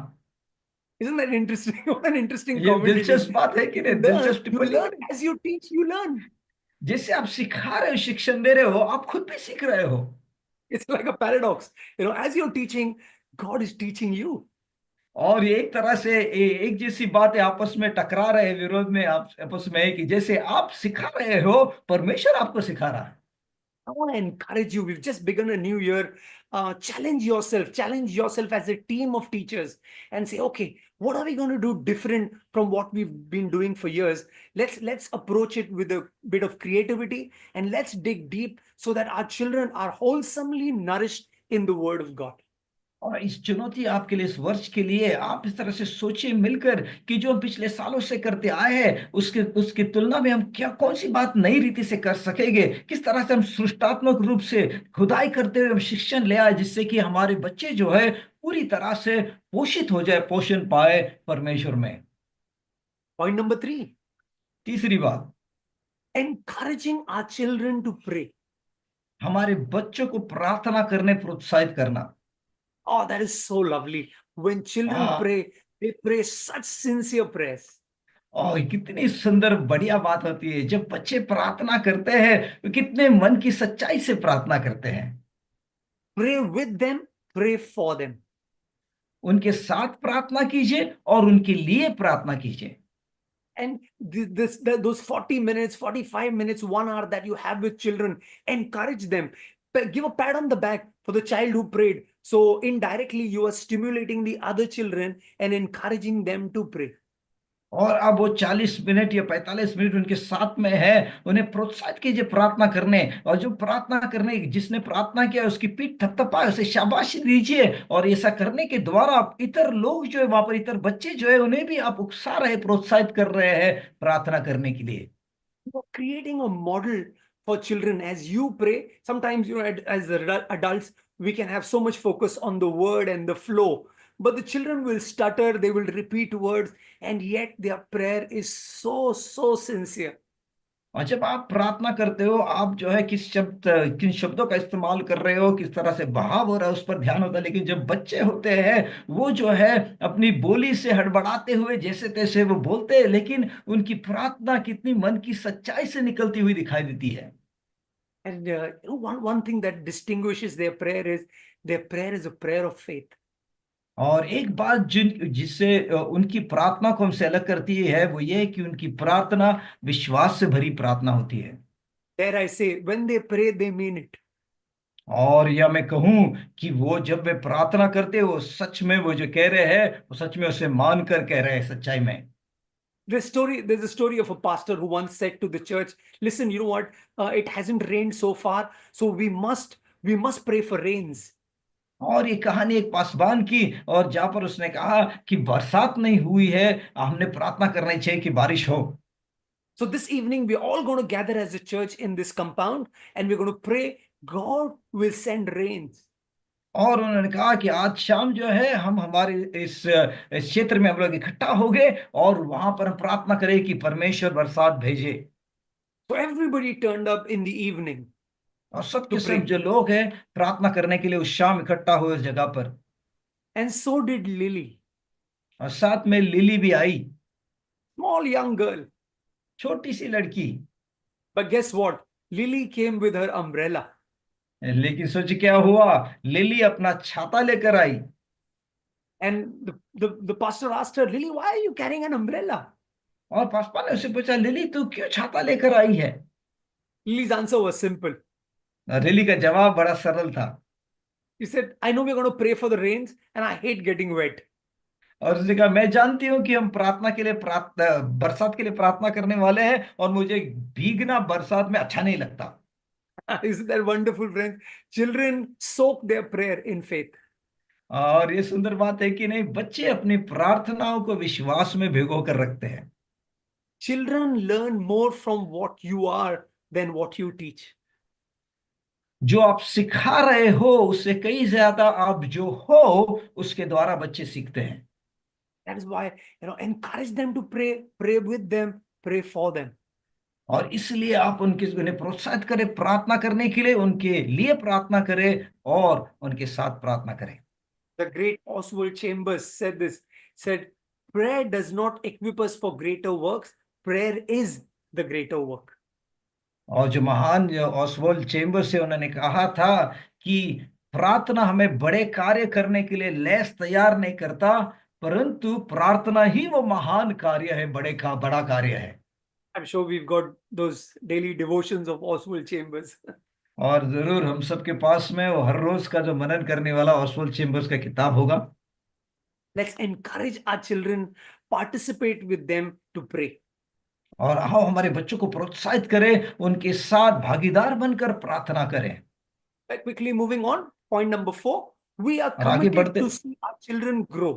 Isn't that interesting? What an interesting ये comment it is. दिलचस्प बात है कि नहीं, Learn, दिलचस्प you टिप्पणी है। learn. As you teach, you learn. जैसे आप सिखा रहे हो, शिक्षण दे रहे हो, आप खुद भी सीख रहे हो। It's like a paradox. As you're teaching, God is teaching you. और ये एक तरह से एक जैसी बात है, आपस में टकरा रहे हैं, विरोध में आप आपस में है कि जैसे आप सिखा रहे हो, परमेश्वर आपको सिखा रहा है। I want to encourage you. We've just begun a new year. Challenge yourself as a team of teachers and say, okay, what are we going to do different from what we've been doing for years? Let's approach it with a bit of creativity, and let's dig deep so that our children are wholesomely nourished in the Word of God. और इस चुनौती आपके लिए, इस वर्ष के लिए आप इस तरह से सोचिए मिलकर कि जो हम पिछले सालों से करते आए हैं उसके उसकी तुलना में हम क्या कौन सी बात नई रीति से कर सकेंगे, किस तरह से हम सृष्टात्मक रूप से खुदाई करते हुए हम शिक्षण ले आए, जिससे कि हमारे बच्चे जो है पूरी तरह से पोषित हो जाए, पोषण पाए परमेश्वर में। Point number 3, तीसरी बात, encouraging our children to pray. हमारे बच्चों को प्रार्थना करने प्रोत्साहित करना। Oh, that is so lovely. When children uh, pray, they pray such sincere prayers. और कितनी सुंदर बढ़िया बात होती है जब बच्चे प्रार्थना करते हैं, तो कितने मन की सच्चाई से प्रार्थना करते हैं। Pray with them, pray for them. उनके साथ प्रार्थना कीजिए और उनके लिए प्रार्थना कीजिए। And those 40 minutes, 45 minutes, 1 hour that you have with children, encourage them. Give a pat on the back for the child who prayed. So indirectly, you are stimulating the other children and encouraging them to pray. और अब वो 40 minute या 45 minute उनके साथ में है, उन्हें प्रोत्साहित कीजिए प्रार्थना करने, और जो प्रार्थना करने जिसने प्रार्थना किया उसकी पीठ थपथपाए, उसे शाबाशी दीजिए। और ऐसा करने के द्वारा आप इतर लोग जो है वहां पर, इतर बच्चे जो है उन्हें भी आप उकसा रहे, प्रोत्साहित कर रहे हैं प्रार्थना करने के लिए। You're creating a model for children as you pray. Sometimes, as adults, we can have so much focus on the word and the flow, but the children will stutter, they will repeat words, and yet their prayer is so, so sincere. और जब आप प्रार्थना करते हो, आप जो है किन शब्दों का इस्तेमाल कर रहे हो, किस तरह से बहाव हो रहा है, उस पर ध्यान होता है। लेकिन जब बच्चे होते हैं, वो जो है अपनी बोली से हड़बड़ाते हुए जैसे तैसे वो बोलते हैं, लेकिन उनकी प्रार्थना कितनी मन की सच्चाई से निकलती हुई दिखाई देती है। And one thing that distinguishes their prayer is a prayer of faith. और एक बात जिससे उनकी प्रार्थना को हमसे अलग करती है, वो ये है कि उनकी प्रार्थना विश्वास से भरी प्रार्थना होती है। Dare I say, when they pray, they mean it. और या मैं कहूं कि वो जब वे प्रार्थना करते हैं, वो सच में वो जो कह रहे हैं वो सच में उसे मान कर कह रहे हैं, सच्चाई में। There's a story of a pastor who once said to the church, listen, you know what? It hasn't rained so far, so we must pray for rains. और ये कहानी एक पासवान की, और जहां पर उसने कहा कि बरसात नहीं हुई है, हमने प्रार्थना करनी चाहिए कि बारिश हो। So this evening, we're all going to gather as a church in this compound, and we're going to pray God will send rains. और उन्होंने कहा कि आज शाम जो है हम हमारे इस क्षेत्र में हम लोग इकट्ठा हो गए, और वहां पर हम प्रार्थना करें कि परमेश्वर बरसात भेजे। So everybody turned up in the evening और सब to के सब pray. जो लोग हैं प्रार्थना करने के लिए उस शाम इकट्ठा हुए उस जगह पर। And so did Lily, और साथ में लिली भी आई, small young girl. छोटी सी लड़की। But guess what? Lily came with her umbrella. लेकिन सोच क्या हुआ, लिली अपना छाता लेकर आई। And the pastor asked her, Lily, why are you carrying an umbrella? और पासपा ने उससे पूछा, लिली तू क्यों छाता लेकर आई है? Lily's answer was simple. और लिली का जवाब बड़ा सरल था। He said, I know we're going to pray for the rains, and I hate getting wet. और उसने कहा, मैं जानती हूँ कि हम प्रार्थना के लिए बरसात के लिए प्रार्थना करने वाले हैं, और मुझे भीगना बरसात में अच्छा नहीं लगता। Isn't that wonderful, friends? Children soak their prayer in faith. और ये सुंदर बात है कि नहीं, बच्चे अपनी प्रार्थनाओं को विश्वास में भिगो कर रखते हैं। Children learn more from what you are than what you teach. जो आप सिखा रहे हो उससे कई ज्यादा आप जो हो उसके द्वारा बच्चे सीखते हैं। That is why, encourage them to pray with them, pray for them. और इसलिए आप उन्हें प्रोत्साहित करें प्रार्थना करने के लिए, उनके लिए प्रार्थना करें और उनके साथ प्रार्थना करें। The great Oswald Chambers said, prayer does not equip us for greater works. Prayer is the greater work. और जो महान ऑसवल्ड चेम्बर्स से उन्होंने कहा था कि प्रार्थना हमें बड़े कार्य करने के लिए लैस तैयार नहीं करता, परंतु प्रार्थना ही वो महान कार्य है, बड़ा कार्य है। I'm sure we've got those daily devotions of Oswald Chambers. और जरूर हम सबके पास में वो हर रोज का जो मनन करने वाला ऑसवल्ड चेम्बर्स का किताब होगा। Let's encourage our children, participate with them to pray. और आओ हमारे बच्चों को प्रोत्साहित करें, उनके साथ भागीदार बनकर प्रार्थना करें। Quickly moving on, point number 4, we are और आगे committed बढ़ते, to see our children grow.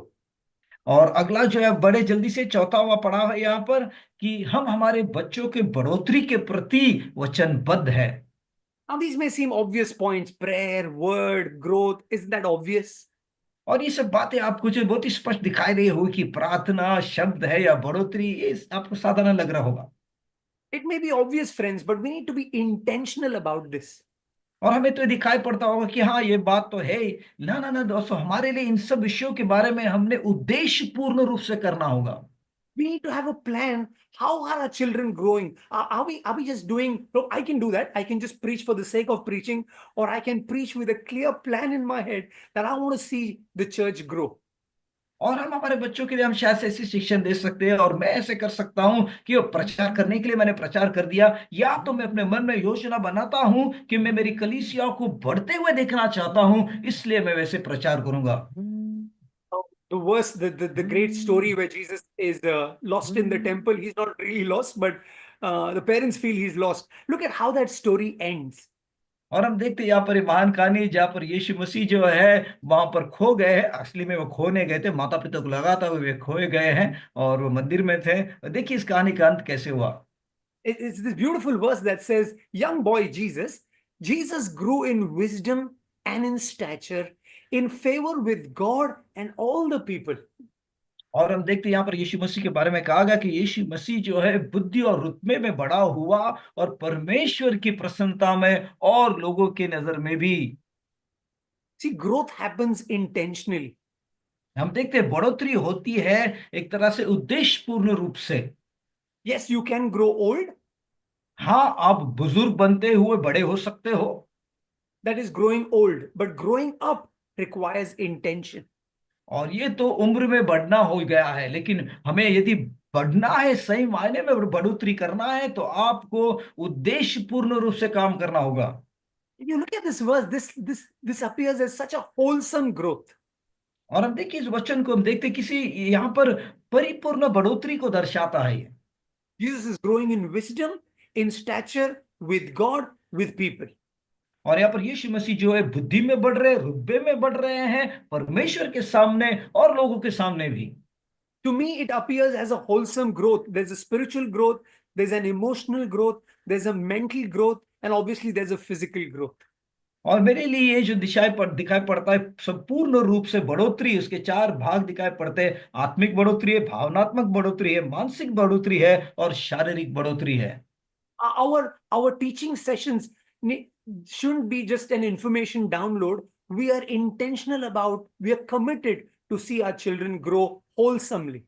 और अगला जो है बड़े जल्दी से चौथा हुआ पड़ा है यहाँ पर, कि हम हमारे बच्चों के बढ़ोतरी के प्रति वचनबद्ध है। Now, these may seem obvious points, prayer, word, growth. Isn't that obvious? और ये सब बातें आपको जो बहुत ही स्पष्ट दिखाई रही होगी कि प्रार्थना शब्द है या बढ़ोतरी, ये आपको साधारण लग रहा होगा। It may be obvious, friends, but we need to be intentional about this. और हमें तो ये दिखाई पड़ता होगा कि हाँ ये बात तो है ही। ना ना ना दोस्तों, हमारे लिए इन सब विषयों के बारे में हमने उद्देश्य पूर्ण रूप से करना होगा। We need to have a plan. How are our children growing? Are we just doing? Look, I can do that. I can just preach for the sake of preaching, or I can preach with a clear plan in my head that I want to see the church grow. और हम हमारे बच्चों के लिए हम शायद से ऐसी शिक्षण दे सकते हैं, और मैं ऐसे कर सकता हूं कि वो प्रचार करने के लिए मैंने प्रचार कर दिया, या तो मैं अपने मन में योजना बनाता हूं कि मैं मेरी कलीसिया को बढ़ते हुए देखना चाहता हूं, इसलिए मैं वैसे प्रचार करूंगा। Oh, the verse, the great story where Jesus is lost in the temple. He's not really lost, but the parents feel he's lost. Look at how that story ends. और हम देखते हैं यहाँ पर ये महान कहानी जहाँ पर यीशु मसीह जो है वहां पर खो गए हैं। असली में वो खोने गए थे, माता पिता को लगा था वे खोए गए हैं, और वो मंदिर में थे। देखिए इस कहानी का अंत कैसे हुआ। It's this beautiful verse that says, young boy Jesus grew in wisdom and in stature, in favor with God and all the people. और हम देखते हैं यहाँ पर यीशु मसीह के बारे में कहा गया कि यीशु मसीह जो है बुद्धि और रुतबे में बड़ा हुआ, और परमेश्वर की प्रसन्नता में और लोगों के नजर में भी। See, growth happens intentionally. हम देखते हैं बढ़ोतरी होती है एक तरह से उद्देश्य पूर्ण रूप से। Yes, you can grow old. हाँ, आप बुजुर्ग बनते हुए बड़े हो सकते हो, That is growing old. But growing up requires intention. और ये तो उम्र में बढ़ना हो गया है, लेकिन हमें यदि बढ़ना है, सही मायने में बढ़ोतरी करना है, तो आपको उद्देश्य पूर्ण रूप से काम करना होगा। If you look at this verse, this appears as such a wholesome growth. और हम देखिए इस वचन को हम देखते किसी यहाँ पर परिपूर्ण बढ़ोतरी को दर्शाता है ये। Jesus is growing in wisdom, in stature, with God, with people. और यहाँ पर यीशु मसीह जो है बुद्धि में बढ़ रहे हैं, रुतबे में बढ़ रहे हैं, परमेश्वर के सामने और लोगों के सामने भी। To me, it appears as a wholesome growth. There's a spiritual growth, there's an emotional growth, there's a mental growth, and obviously there's a physical growth. और मेरे लिए ये जो दिशाएं पर दिखाई पड़ता है संपूर्ण रूप से बढ़ोतरी, उसके चार भाग दिखाई पड़ते हैं। आत्मिक बढ़ोतरी है, भावनात्मक बढ़ोतरी है, मानसिक बढ़ोतरी है, और शारीरिक बढ़ोतरी है। Our teaching sessions shouldn't be just an information download. We are intentional about, we are committed to see our children grow wholesomely.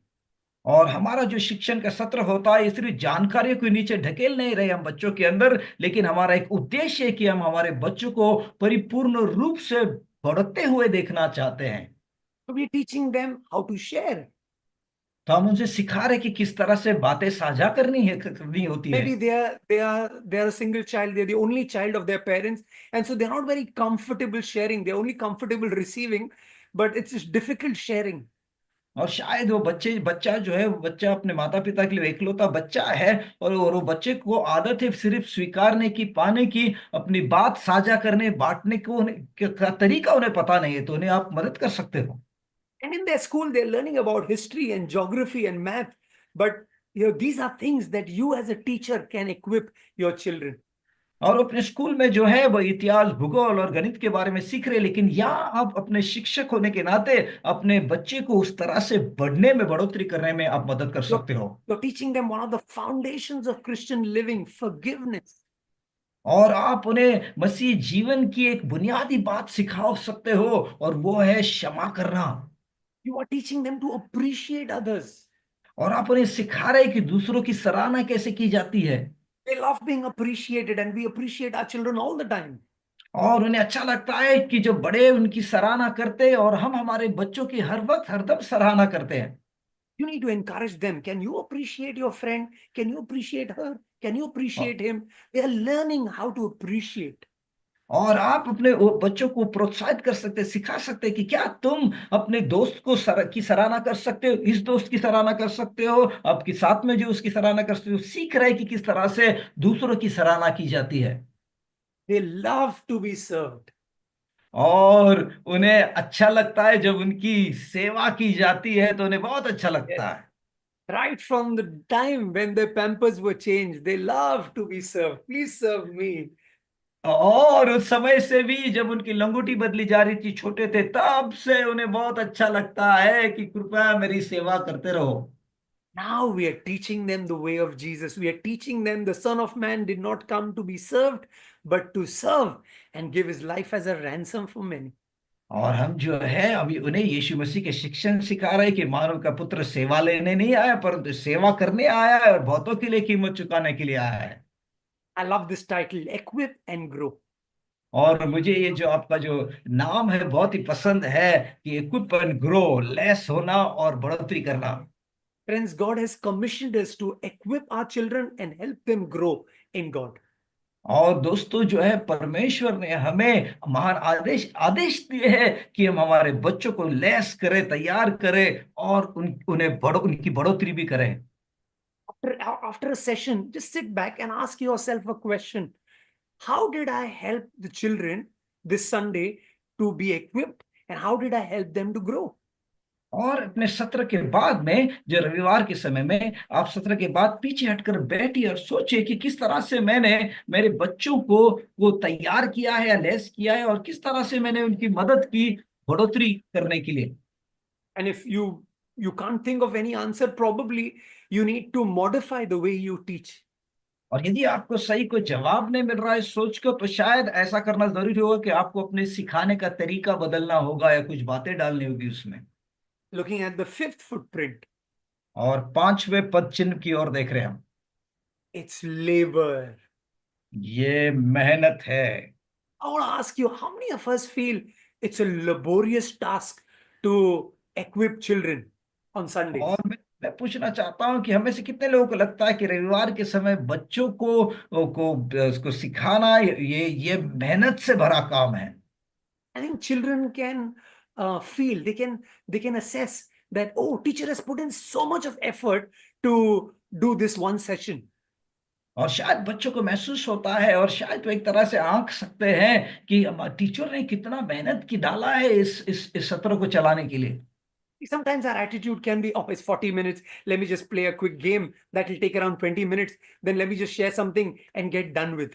और हमारा जो शिक्षण का सत्र होता है, ये सिर्फ जानकारी को नीचे ढकेल नहीं रहे हम बच्चों के अंदर, लेकिन हमारा एक उद्देश्य है कि हम हमारे बच्चों को परिपूर्ण रूप से बढ़ते हुए देखना चाहते हैं। So we're teaching them how to share. तो हम उनसे सिखा रहे कि किस तरह से बातें साझा करनी होती है। Maybe they are a single child, they're the only child of their parents, and so they're not very comfortable sharing, they're only comfortable receiving, but it's just difficult sharing. और शायद वो बच्चा जो है, बच्चा अपने माता पिता के लिए इकलौता बच्चा है, और वो बच्चे को आदत है सिर्फ स्वीकारने की, पाने की, अपनी बात साझा करने बांटने का तरीका उन्हें पता नहीं है, तो उन्हें आप मदद कर सकते हो। And in their school, they're learning about history and geography and math. But these are things that you as a teacher can equip your children. और अपने स्कूल में जो है वो इतिहास, भूगोल और गणित के बारे में सीख रहे, लेकिन यहाँ आप अपने शिक्षक होने के नाते अपने बच्चे को उस तरह से बढ़ने में, बढ़ोतरी करने में आप मदद कर You're, सकते हो। you're teaching them one of the foundations of Christian living, forgiveness. और आप उन्हें मसीह जीवन की एक बुनियादी बात सिखा सकते हो, और वो है क्षमा करना। You are teaching them to appreciate others. और आप उन्हें सिखा रहे हैं कि दूसरों की सराहना कैसे की जाती है। They love being appreciated, and we appreciate our children all the time. और उन्हें अच्छा लगता है कि जो बड़े उनकी सराहना करते हैं, और हम हमारे बच्चों की हर वक्त हरदम सराहना करते हैं। You need to encourage them. Can you appreciate your friend? Can you appreciate her? Can you appreciate him? They are learning how to appreciate. और आप अपने वो बच्चों को प्रोत्साहित कर सकते हैं, सिखा सकते हैं कि क्या तुम अपने दोस्त को की सराहना कर सकते हो, इस दोस्त की सराहना कर सकते हो, आपके साथ में जो उसकी सराहना कर सकते हो, सीख रहे हैं कि किस तरह से दूसरों की सराहना की जाती है। They love to be served. और उन्हें अच्छा लगता है जब उनकी सेवा की जाती है, तो उन्हें बहुत अच्छा Yes. लगता है। Right from the time when their pampers were changed, they love to be served. Please serve me. और उस समय से भी जब उनकी लंगोटी बदली जा रही थी, छोटे थे, तब से उन्हें बहुत अच्छा लगता है कि कृपया मेरी सेवा करते रहो। Now we are teaching them the way of Jesus. We are teaching them the Son of Man did not come to be served, but to serve and give his life as a ransom for many. और हम जो है अभी उन्हें यीशु मसीह के शिक्षण सिखा रहे हैं कि मानव का पुत्र सेवा लेने नहीं आया, परंतु सेवा करने आया है और बहुतों के लिए कीमत चुकाने के लिए आया है। I love this title, Equip and Grow. और मुझे ये जो आपका जो नाम है बहुत ही पसंद है, कि इक्विप एंड ग्रो, लेस होना और बढ़ोतरी करना। Friends, God has commissioned us to equip our children and help them grow in God. और दोस्तों जो है, परमेश्वर ने हमें महान आदेश आदेश दिए हैं कि हम हमारे बच्चों को लेस करें, तैयार करें, और उनकी बढ़ोतरी भी करें। After a session, just sit back and ask yourself a question. How did I help the children this Sunday to be equipped? And how did I help them to grow? और अपने सत्र के बाद में, जो रविवार के समय में, आप सत्र के बाद पीछे हटकर बैठिए और सोचिए कि किस तरह से मैंने मेरे बच्चों को वो तैयार किया है या लेस किया है, और किस तरह से मैंने उनकी मदद की बढ़ोतरी करने के लिए। And if you can't think of any answer, probably you need to modify the way you teach. और यदि आपको सही कोई जवाब नहीं मिल रहा है सोच को, तो शायद ऐसा करना जरूरी होगा कि आपको अपने सिखाने का तरीका बदलना होगा, या कुछ बातें डालनी होगी उसमें। Looking at the fifth footprint, और पांचवें पद चिन्ह की ओर देख रहे हैं हम। it's labor. ये मेहनत है। I want to ask you, how many of us feel it's a laborious task to equip children on Sundays? और मैं पूछना चाहता हूं कि हमें से कितने लोगों को लगता है कि रविवार के समय बच्चों को उसको सिखाना ये मेहनत से भरा काम है। I think children can feel, they can assess that, oh, teacher has put in so much of effort to do this one session. और शायद बच्चों को महसूस होता है, और शायद वो एक तरह से आंक सकते हैं कि टीचर ने कितना मेहनत की डाला है इस सत्र को चलाने के लिए। Sometimes our attitude can be, oh, it's 40 minutes. Let me just play a quick game that will take around 20 minutes. Then let me just share something and get done with.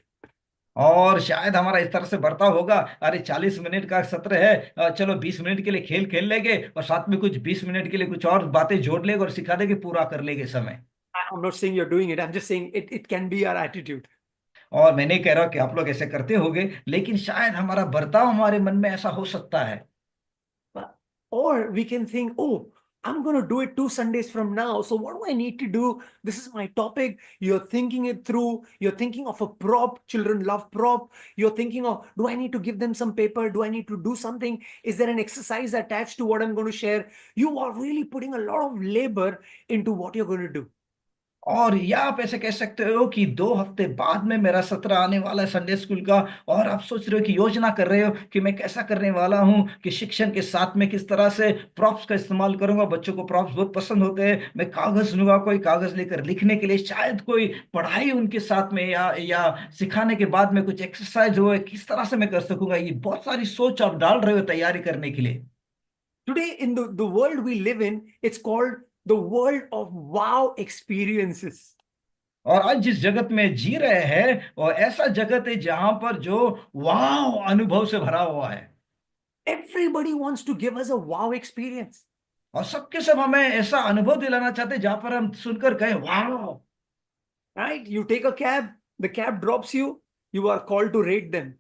और शायद हमारा इस तरह से बर्ताव होगा, अरे 40 मिनट का सत्र है, चलो 20 मिनट के लिए खेल खेल लेंगे, और साथ में कुछ 20 मिनट के लिए कुछ और बातें जोड़ लेंगे और सिखा देंगे, पूरा कर लेंगे समय। I'm not saying you're doing it. I'm just saying it can be our attitude. और मैं नहीं कह रहा कि आप लोग ऐसे करते होगे, लेकिन शायद हमारा बर्ताव हमारे मन में ऐसा हो सकता है। Or we can think, oh, I'm going to do it 2 Sundays from now. So what do I need to do? This is my topic. You're thinking it through. You're thinking of a prop. Children love prop. You're thinking of, do I need to give them some paper? Do I need to do something? Is there an exercise attached to what I'm going to share? You are really putting a lot of labor into what you're going to do. और या आप ऐसे कह सकते हो कि 2 हफ्ते बाद में मेरा सत्र आने वाला है संडे स्कूल का, और आप सोच रहे हो कि योजना कर रहे हो कि मैं कैसा करने वाला हूं, कि शिक्षण के साथ में किस तरह से प्रॉप्स का इस्तेमाल करूंगा। बच्चों को प्रॉप्स बहुत पसंद होते हैं। मैं कागज लूंगा, कोई कागज लेकर लिखने के लिए, शायद कोई पढ़ाई उनके साथ में, या सिखाने के बाद में कुछ एक्सरसाइज हो, किस तरह से मैं कर सकूंगा। ये बहुत सारी सोच आप डाल रहे हो तैयारी करने के लिए। Today, in the world we live in, it's called the world of wow experiences. और आज जिस जगत में जी रहे हैं, और ऐसा जगत है जहां पर जो वाह अनुभव से भरा हुआ है। Everybody wants to give us a wow experience. और सबके सब हमें ऐसा अनुभव दिलाना चाहते हैं जहां पर हम सुनकर कहें वाह। Right? You take a cab, the cab drops you, you are called to rate them.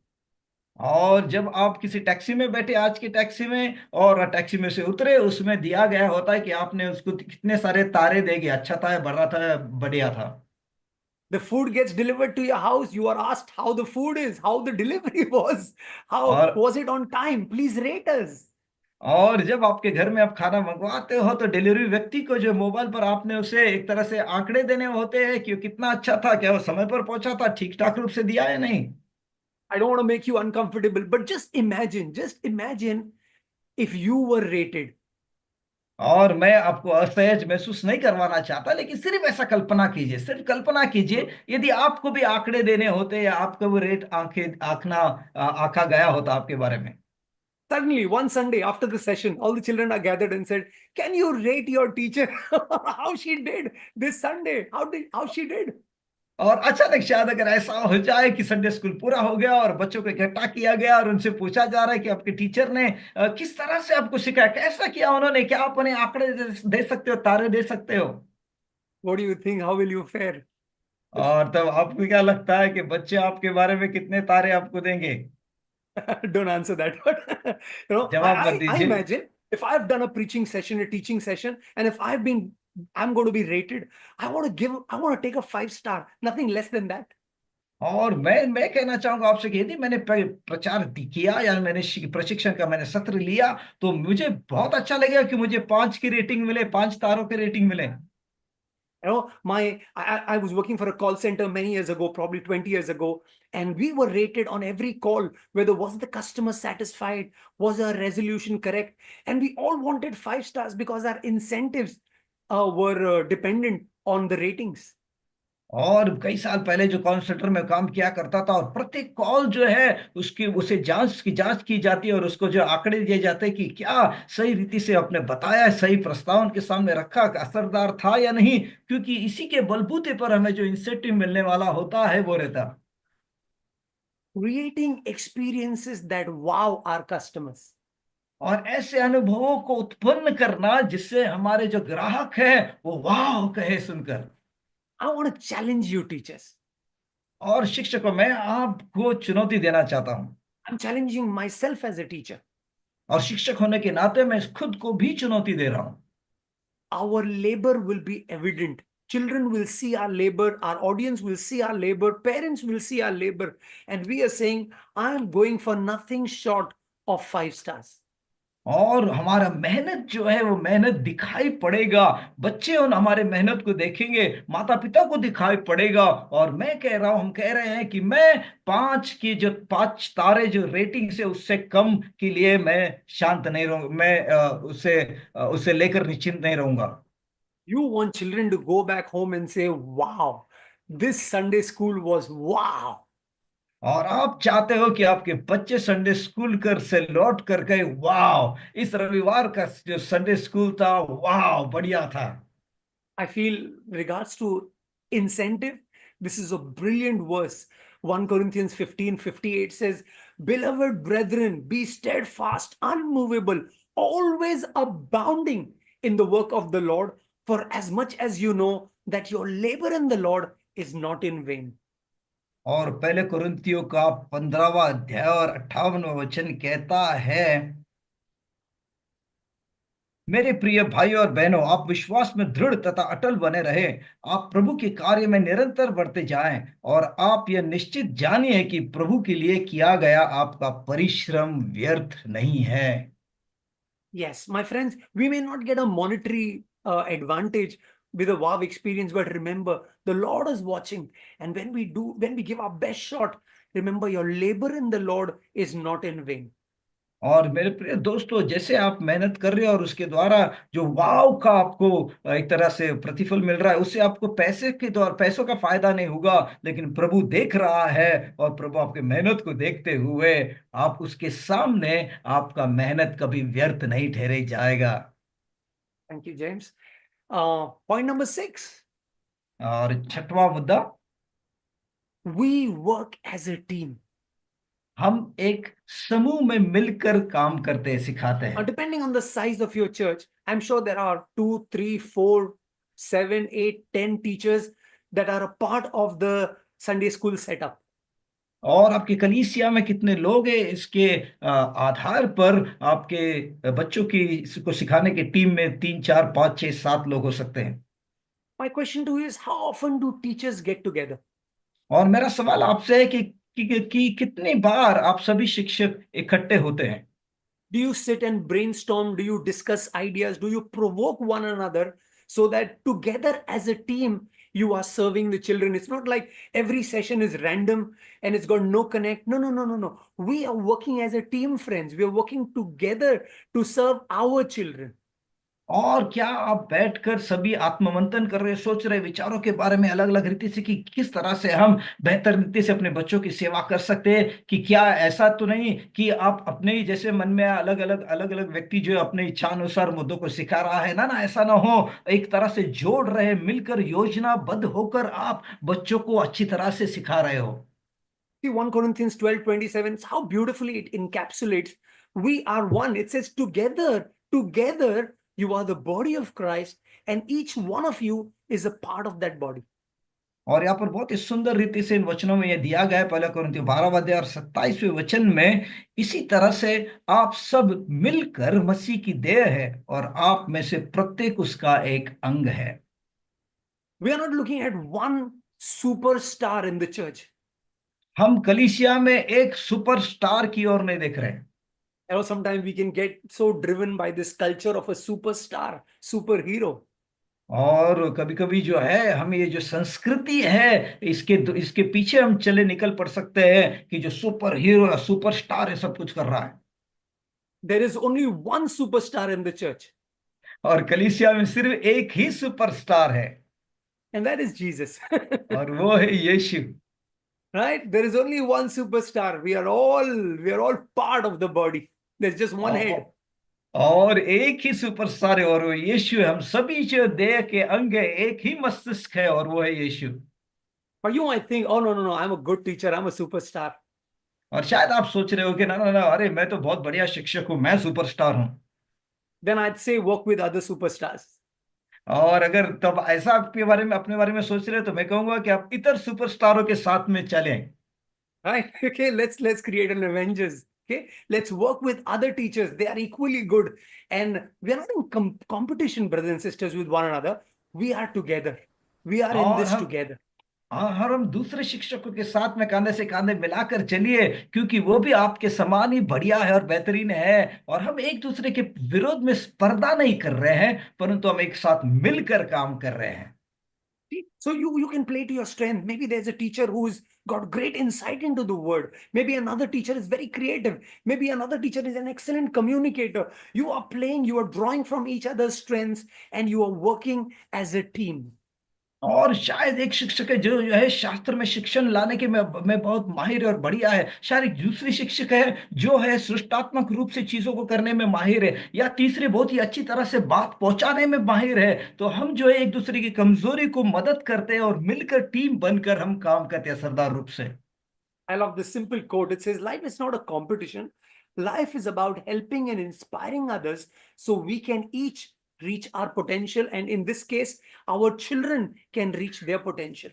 और जब आप किसी टैक्सी में बैठे, आज की टैक्सी में, और टैक्सी में से उतरे, उसमें दिया गया होता है कि आपने उसको कितने सारे तारे देंगे, अच्छा था, बढ़ा था, बढ़िया था। The food gets delivered to your house. You are asked how the food is, how the delivery was, how और was it on time. Please rate us. और जब आपके घर में आप खाना मंगवाते हो तो डिलीवरी व्यक्ति को जो मोबाइल पर आपने उसे एक तरह से आंकड़े देने होते हैं कि वो कितना अच्छा था, क्या वो समय पर पहुंचा था, ठीक ठाक रूप से दिया या नहीं। I don't want to make you uncomfortable, but just imagine if you were rated. और मैं आपको असहज महसूस नहीं करवाना चाहता, लेकिन सिर्फ ऐसा कल्पना कीजिए, सिर्फ कल्पना कीजिए यदि आपको भी आंकड़े देने होते या आपको वो रेट आंखें आंकना आंका गया होता आपके बारे में। Suddenly, one Sunday after the session, all the children are gathered and said, "Can you rate your teacher how she did this Sunday? How she did?" और अचानक शायद अगर ऐसा हो जाए कि संडे स्कूल पूरा हो गया और बच्चों को इकट्ठा किया गया और उनसे पूछा जा रहा है कि आपके टीचर ने किस तरह से आपको सिखाया, कैसा किया उन्होंने, क्या आप उन्हें आंकड़े दे सकते हो, तारे दे सकते हो। What do you think? How will you fare? और तब आपको क्या लगता है कि बच्चे आपके बारे में कितने तारे आपको देंगे। Don't answer that. But जवाब मत I दीजिए। imagine if I've done a preaching session, a teaching session, and if I'm going to be rated, I want to take a 5 star, nothing less than that. और मैं कहना चाहूंगा आपसे कि यदि मैंने प्रचार किया या मैंने प्रशिक्षण का मैंने सत्र लिया तो मुझे बहुत अच्छा लगेगा कि मुझे 5 की रेटिंग मिले, 5 तारों की रेटिंग मिले। I was working for a call center many years ago, probably 20 years ago, and we were rated on every call, whether was the customer satisfied, was our resolution correct, and we all wanted 5 stars because our incentives were dependent on the ratings. और कई साल पहले जो call centre में काम किया करता था, और प्रत्येक कॉल जो है उसकी उसे जांच की जाती है और उसको जो आंकड़े दिए जाते हैं कि क्या सही रीति से आपने बताया, सही प्रस्ताव उनके सामने रखा, असरदार था या नहीं, क्योंकि इसी के बलबूते पर हमें जो इंसेंटिव मिलने वाला होता है वो रहता। Creating experiences that wow our customers. और ऐसे अनुभवों को उत्पन्न करना जिससे हमारे जो ग्राहक हैं वो वाह कहे सुनकर। I want to challenge you, teachers. और शिक्षकों, मैं आपको चुनौती देना चाहता हूं, I'm challenging myself as a teacher. और शिक्षक होने के नाते मैं खुद को भी चुनौती दे रहा हूं। Our labor will be evident. Children will see our labor, our audience will see our labor, parents will see our labor, and we are saying, I'm going for nothing short of 5 stars. और हमारा मेहनत जो है वो मेहनत दिखाई पड़ेगा, बच्चे उन हमारे मेहनत को देखेंगे, माता पिता को दिखाई पड़ेगा, और मैं कह रहा हूं, हम कह रहे हैं कि मैं 5 तारे जो रेटिंग से उससे कम के लिए मैं शांत नहीं रहूंगा, मैं उससे लेकर निश्चिंत नहीं रहूंगा। You want children to go back home and say, wow, this Sunday school was wow. और आप चाहते हो कि आपके बच्चे संडे स्कूल कर से लौट कर गए, वाह इस रविवार का जो संडे स्कूल था वाह बढ़िया था। I feel regards to incentive, this is a brilliant verse. 1 Corinthians 15:58 says, "Beloved brethren, be steadfast, unmovable, always abounding in the work of the Lord, for as much as you know that your labor in the Lord is not in vain." और पहले कुरिन्थियों का 15वां अध्याय और 58वां वचन कहता है, मेरे प्रिय भाई और बहनों, आप विश्वास में दृढ़ तथा अटल बने रहे, आप प्रभु के कार्य में निरंतर बढ़ते जाएं, और आप यह निश्चित जानिए कि प्रभु के लिए किया गया आपका परिश्रम व्यर्थ नहीं है। Yes, my friends, we may not get a monetary advantage with a wow experience, but remember, the Lord is watching. And when we give our best shot, remember your labor in the Lord is not in vain. और मेरे प्रिय दोस्तों, जैसे आप मेहनत कर रहे हो और उसके द्वारा जो वाव का आपको एक तरह से प्रतिफल मिल रहा है, उससे आपको पैसों का फायदा नहीं होगा, लेकिन प्रभु देख रहा है, और प्रभु आपके मेहनत को देखते हुए आप उसके सामने आपका मेहनत कभी व्यर्थ नहीं ठहरे जाएगा। Thank you, James. Point number 6, और छठवां मुद्दा, we work as a team. हम एक समूह में मिलकर काम करते सिखाते हैं। Depending on the size of your church, I'm sure there are 2, 3, 4, 7, 8, 10 teachers that are a part of the Sunday school setup. और आपकी कलीसिया में कितने लोग हैं, इसके आधार पर आपके बच्चों की इसको सिखाने की टीम में 3 4 5 6 7 लोग हो सकते हैं। My question to you is, how often do teachers get together? और मेरा सवाल आपसे है कि कितनी बार आप सभी शिक्षक इकट्ठे होते हैं? Do you sit and brainstorm? Do you discuss ideas? Do you provoke one another so that together as a team you are serving the children? It's not like every session is random and it's got no connect. No, no, no, no, no. We are working as a team, friends. We are working together to serve our children. और क्या आप बैठकर सभी आत्ममंथन कर रहे, सोच रहे, विचारों के बारे में अलग अलग रीति से कि किस तरह से हम बेहतर रीति से अपने बच्चों की सेवा कर सकते हैं? कि क्या ऐसा तो नहीं कि आप अपने ही जैसे मन में अलग अलग व्यक्ति जो है अपने इच्छानुसार मुद्दों को सिखा रहा है? ना ना, ऐसा ना हो। एक तरह से जोड़ रहे, मिलकर योजनाबद्ध होकर आप बच्चों को अच्छी तरह से सिखा रहे हो। See, 1 Corinthians 12:27, how beautifully it encapsulates. We are one. It says, together, you are the body of Christ, and each one of you is a part of that body. और यहाँ पर बहुत ही सुंदर रीति से इन वचनों में यह दिया गया है, पहला कुरिन्थियों 12वां अध्याय और 27वें वचन में, इसी तरह से आप सब मिलकर मसीह की देह है और आप में से प्रत्येक उसका एक अंग है। We are not looking at one superstar in the church. हम कलीसिया में एक सुपरस्टार की ओर नहीं देख रहे हैं। Sometimes we can get so driven by this culture of a superstar, superhero. और कभी कभी जो है हम ये जो संस्कृति है इसके पीछे हम चले निकल पड़ सकते हैं कि जो सुपर हीरो है, सुपरस्टार है, सब कुछ कर रहा है। There is only one superstar in the church, और कलीसिया में सिर्फ एक ही सुपरस्टार है, and that is Jesus. और वो है यीशु। Right? There is only one superstar. We are all part of the body. There's just one head. और एक ही सुपरस्टार है और वो यीशु है। हम सभी जो देह के अंग है, एक ही मस्तिष्क है और वो है यीशु। But you might think, oh, no, no, no, I'm a good teacher. I'm a superstar. और शायद आप सोच रहे हो कि ना ना ना, अरे मैं तो बहुत बढ़िया शिक्षक हूं, मैं सुपरस्टार हूं। Then I'd say work with other superstars. और अगर तब ऐसा आपके बारे में, अपने बारे में सोच रहे हो, तो मैं कहूंगा कि आप इतर सुपरस्टारों के साथ में चलें। Right? Okay, let's create an Avengers. Okay, let's work with other teachers. They are equally good. And we are not in competition, brothers and sisters, with one another. We are together. We are in और this हम together. और हम दूसरे शिक्षकों के साथ में कंधे से कंधे मिलाकर चलिए, क्योंकि वो भी आपके समान ही बढ़िया है और बेहतरीन है। और हम एक दूसरे के विरोध में स्पर्धा नहीं कर रहे हैं, परंतु हम एक साथ मिलकर काम कर रहे हैं। So you can play to your strength. Maybe there's a teacher who's got great insight into the word. Maybe another teacher is very creative. Maybe another teacher is an excellent communicator. You are playing, you are drawing from each other's strengths, and you are working as a team. और शायद एक शिक्षक है जो है शास्त्र में शिक्षण लाने के में बहुत माहिर है और बढ़िया है। शायद एक दूसरी शिक्षक है जो है सृष्टात्मक रूप से चीजों को करने में माहिर है, या तीसरी बहुत ही अच्छी तरह से बात पहुंचाने में माहिर है। तो हम जो है एक दूसरे की कमजोरी को मदद करते हैं और मिलकर टीम बनकर हम काम करते हैं असरदार रूप से। I love this simple quote. It says, life is not a competition. Life is about helping and inspiring others so we can each reach our potential. And in this case, our children can reach their potential.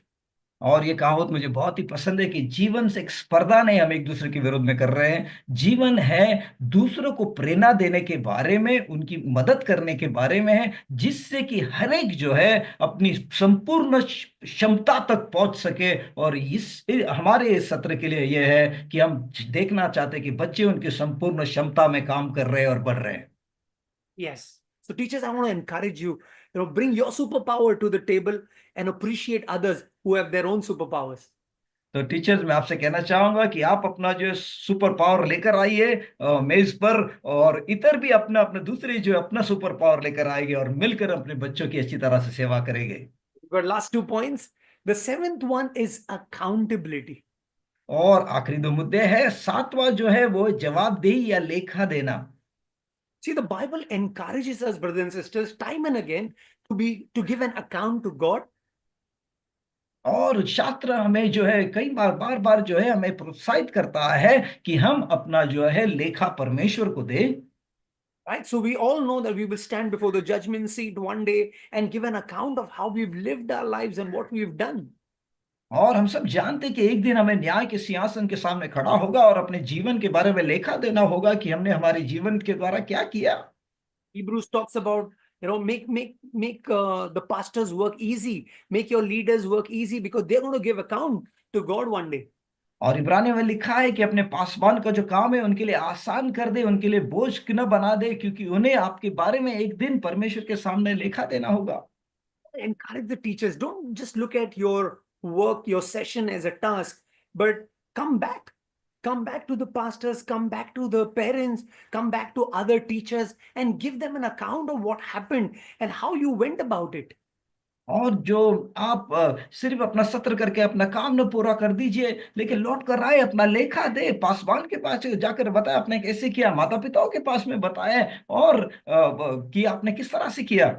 और ये कहावत मुझे बहुत ही पसंद है कि जीवन से एक स्पर्धा नहीं हम एक दूसरे के विरोध में कर रहे हैं। जीवन है दूसरों को प्रेरणा देने के बारे में, उनकी मदद करने के बारे में है, जिससे कि हर एक जो है अपनी संपूर्ण क्षमता तक पहुंच सके। और हमारे इस सत्र के लिए यह है कि हम देखना चाहते हैं कि बच्चे उनकी संपूर्ण क्षमता में काम कर रहे हैं और बढ़ रहे हैं। Yes. So teachers, I want to encourage you, bring your superpower to the table and appreciate others who have their own superpowers. तो टीचर्स, मैं आपसे कहना चाहूंगा कि आप अपना जो सुपर पावर लेकर आइए मेज पर, और इतर भी अपना अपना दूसरे जो अपना सुपर पावर लेकर आएंगे और मिलकर अपने बच्चों की अच्छी तरह से सेवा करेंगे। We've got last 2 points. The seventh one is accountability. और आखिरी दो मुद्दे हैं। सातवां जो है वो जवाबदेही या लेखा देना। See, the Bible encourages us, brothers and sisters, time and again to give an account to God. और शास्त्र हमें जो है कई बार बार जो है हमें प्रोत्साहित करता है कि हम अपना जो है लेखा परमेश्वर को दें। Right? So we all know that we will stand before the judgment seat one day and give an account of how we've lived our lives and what we've done. और हम सब जानते हैं कि एक दिन हमें न्याय के सिंहासन के सामने खड़ा होगा और अपने जीवन के बारे में लेखा देना होगा कि हमने हमारे जीवन के द्वारा क्या किया। Hebrews talks about, Make the pastors work easy, make your leaders work easy, because they're going to give account to God one day. और इब्रानियों में लिखा है कि अपने पासवान का जो काम है उनके लिए आसान कर दे, उनके लिए बोझ न बना दे, क्योंकि उन्हें आपके बारे में एक दिन परमेश्वर के सामने लेखा देना होगा। Encourage the teachers. Don't just look at your work, your session as a task, but come back. Come back to the pastors, come back to the parents, come back to other teachers, and give them an account of what happened and how you went about it. और जो आप सिर्फ अपना सत्र करके अपना काम न पूरा कर दीजिए, लेकिन लौट कर आए, अपना लेखा दे, पासवान के पास जाकर बताया आपने कैसे किया, माता पिताओं के पास में बताया, और कि आपने किस तरह से किया।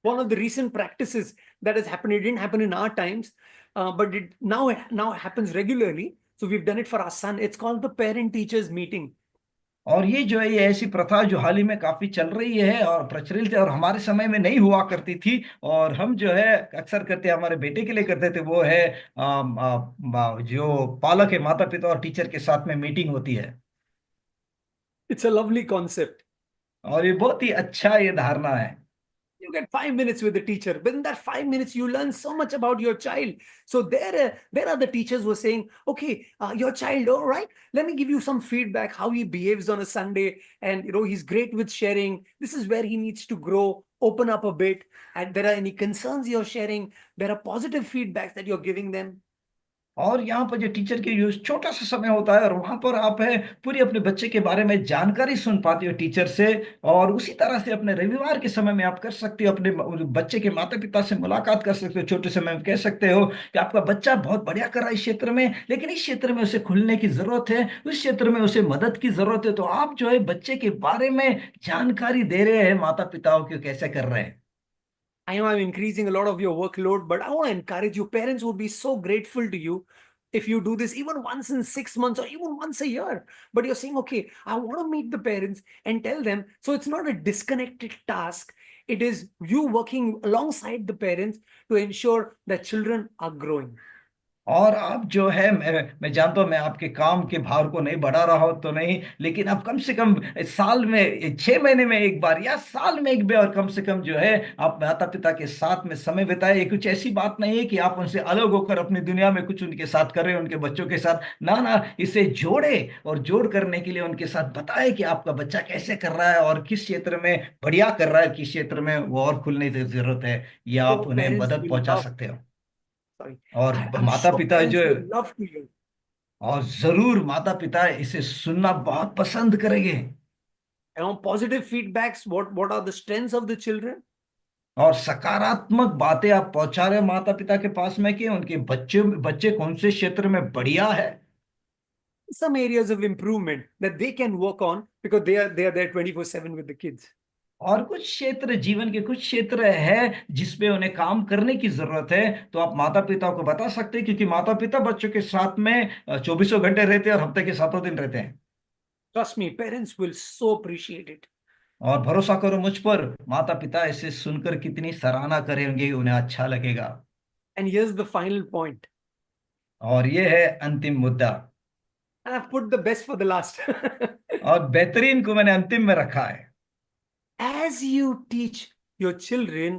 One of the recent practices that has happened, it didn't happen in our times, but it now happens regularly. So we've done it for our son. It's called the parent teachers meeting. और ये जो है, ये ऐसी प्रथा जो हाल ही में काफी चल रही है और प्रचलित है, और हमारे समय में नहीं हुआ करती थी, और हम जो है अक्सर करते, हमारे बेटे के लिए करते थे, वो है जो पालक है, माता पिता और टीचर के साथ में मीटिंग होती है। It's a lovely concept. और ये बहुत ही अच्छा ये धारणा है। You get 5 minutes with the teacher, but in that 5 minutes, you learn so much about your child. So there are the teachers who are saying, okay, your child, all right, let me give you some feedback, how he behaves on a Sunday. And, he's great with sharing. This is where he needs to grow, open up a bit. And there are any concerns you're sharing. There are positive feedbacks that you're giving them. और यहाँ पर जो teacher की जो छोटा सा समय होता है, और वहां पर आप है पूरी अपने बच्चे के बारे में जानकारी सुन पाते हो टीचर से, और उसी तरह से अपने रविवार के समय में आप कर सकते हो, अपने बच्चे के माता पिता से मुलाकात कर सकते हो, छोटे समय में कह सकते हो कि आपका बच्चा बहुत बढ़िया कर रहा है इस क्षेत्र में, लेकिन इस क्षेत्र में उसे खुलने की जरूरत है, उस क्षेत्र में उसे मदद की जरूरत है। तो आप जो है बच्चे के बारे में जानकारी दे रहे हैं माता पिताओं को, कैसे कर रहे हैं। I know I'm increasing a lot of your workload, but I want to encourage you. Parents would be so grateful to you if you do this even once in 6 months or even once a year. But you're saying, okay, I want to meet the parents and tell them. So it's not a disconnected task. It is you working alongside the parents to ensure that children are growing. और आप जो है, मैं जानता हूं मैं आपके काम के भार को नहीं बढ़ा रहा हूं तो नहीं, लेकिन आप कम से कम साल में 6 महीने में एक बार या साल में एक बार कम से कम जो है आप माता पिता के साथ में समय बिताए। ये कुछ ऐसी बात नहीं है कि आप उनसे अलग होकर अपनी दुनिया में कुछ उनके साथ कर रहे हैं, उनके बच्चों के साथ ना ना, इसे जोड़े, और जोड़ करने के लिए उनके साथ बताए कि आपका बच्चा कैसे कर रहा है और किस क्षेत्र में बढ़िया कर रहा है, किस क्षेत्र में वो और खुलने की जरूरत है, या आप So उन्हें parents मदद will पहुंचा love, सकते हो। sorry, और I'm माता sure पिता जो, parents will love to hear. और जरूर माता पिता इसे सुनना बहुत पसंद करेंगे। Positive feedbacks, what are the strengths of the children? और सकारात्मक बातें आप पहुंचा रहे हो माता पिता के पास में कि उनके बच्चे बच्चे कौन से क्षेत्र में बढ़िया है। Some areas of improvement that they can work on because they are there 24/7 with the kids. और कुछ क्षेत्र, जीवन के कुछ क्षेत्र है जिसपे उन्हें काम करने की जरूरत है, तो आप माता पिता को बता सकते हैं, क्योंकि माता पिता बच्चों के साथ में 24 घंटे रहते हैं और हफ्ते के 7 दिन रहते हैं। Trust me, parents will so appreciate it. और भरोसा करो मुझ पर, माता पिता इसे सुनकर कितनी सराहना करेंगे, उन्हें अच्छा लगेगा। And here's the final point. और ये है अंतिम मुद्दा, And I've put the best for the last. और बेहतरीन को मैंने अंतिम में रखा है। As you teach your children,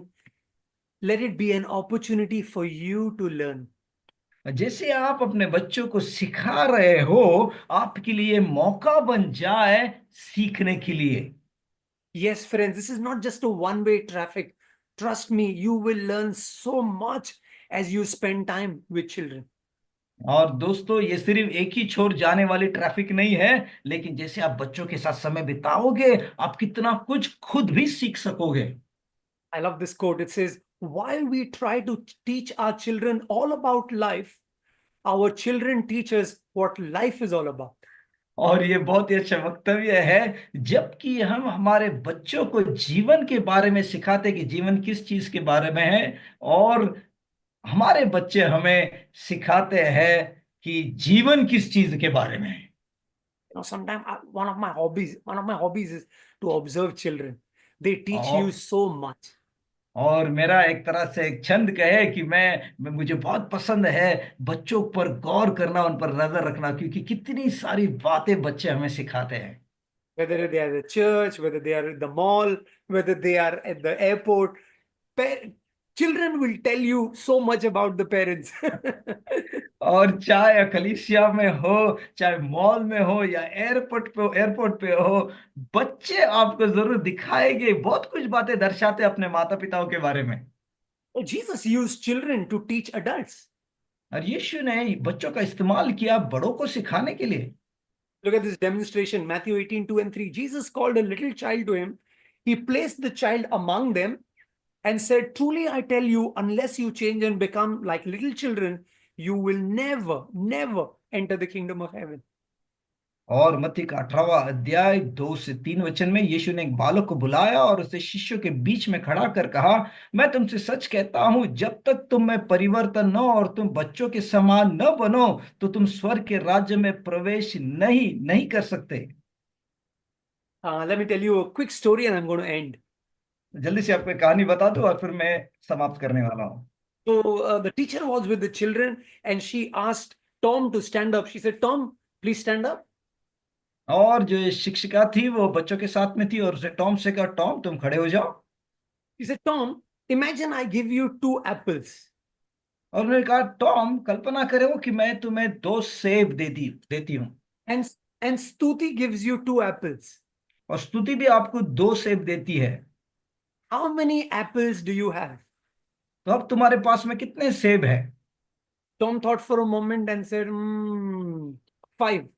let it be an opportunity for you to learn. जैसे आप अपने बच्चों को सिखा रहे हो, आपके लिए मौका बन जाए सीखने के लिए। Yes, friends, this is not just a one-way traffic. Trust me, you will learn so much as you spend time with children. और दोस्तों, ये सिर्फ एक ही छोर जाने वाली ट्रैफिक नहीं है, लेकिन जैसे आप बच्चों के साथ समय बिताओगे, आप कितना कुछ खुद भी सीख सकोगे। I love this quote. It says, while we try to teach our children all about life, our children teach us what life is all about. और ये बहुत ही अच्छा वक्तव्य है, जबकि हम हमारे बच्चों को जीवन के बारे में सिखाते हैं कि जीवन किस चीज के बारे में है, और हमारे बच्चे हमें सिखाते हैं कि जीवन किस चीज के बारे में है। Sometimes one of my hobbies is to observe children. They teach you और so much. और मेरा एक तरह से एक छंद कहे कि मुझे बहुत पसंद है बच्चों पर गौर करना, उन पर नजर रखना, क्योंकि कितनी सारी बातें बच्चे हमें सिखाते हैं। whether they are at the church, whether they are at the mall, whether they are at the airport. Children will tell you so much about the parents. और चाहे कलीसिया में हो, चाहे मॉल में हो या एयरपोर्ट पे हो, बच्चे आपको जरूर दिखाएंगे, बहुत कुछ बातें दर्शाते अपने माता पिताओं के बारे में। Jesus used children to teach adults. और यीशु ने बच्चों का इस्तेमाल किया बड़ों को सिखाने के लिए। Look at this demonstration, Matthew 18:2 and 3. Jesus called a little child to him. He placed the child among them and said, "Truly I tell you, unless you change and become like little children, you will never, never enter the kingdom of heaven." और मत्ती का 18वां अध्याय 2 से 3 वचन में यीशु ने एक बालक को बुलाया और उसे शिष्यों के बीच में खड़ा कर कहा, मैं तुमसे सच कहता हूं, जब तक तुम में परिवर्तन न हो और तुम बच्चों के समान न बनो, तो तुम स्वर्ग के राज्य में प्रवेश नहीं नहीं कर सकते। Let me tell you a quick story and I'm going to end. जल्दी से आपको एक कहानी बता दूं और फिर मैं समाप्त करने वाला हूं। So the teacher was with the children and she asked Tom to stand up. She said, "Tom, please stand up." और जो शिक्षिका थी वो बच्चों के साथ में थी और उसे टॉम से कहा, टॉम तुम खड़े हो जाओ। She said, "Tom, imagine I give you 2 apples और उन्होंने कहा, टॉम कल्पना करो कि मैं तुम्हें 2 सेब देती हूँ and, and Stuti gives you 2 apples. और स्तुति भी आपको 2 सेब देती है, How many apples do you have?" तो अब तुम्हारे पास में कितने सेब है? Tom thought for a moment and said, 5."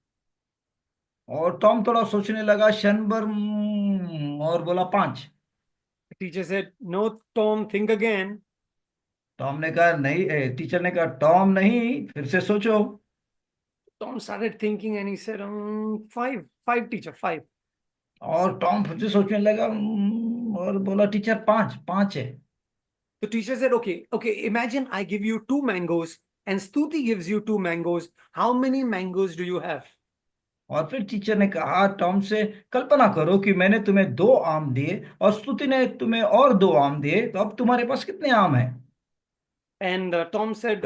और टॉम थोड़ा सोचने लगा क्षण भर, और बोला 5। The teacher said, "No, Tom, think again." Tom ने कहा नहीं, टीचर ने कहा टॉम नहीं, फिर से सोचो। Tom started thinking and he said, 5, 5, teacher, 5." और टॉम फिर से सोचने लगा, और बोला टीचर 5, 5 है। The teacher said, "Okay, okay, imagine I give you 2 mangoes and Stuti gives you 2 mangoes. How many mangoes do you have?" और फिर टीचर ने कहा टॉम से, कल्पना करो कि मैंने तुम्हें 2 आम दिए और स्तुति ने तुम्हें और 2 आम दिए, तो अब तुम्हारे पास कितने आम हैं? And Tom said,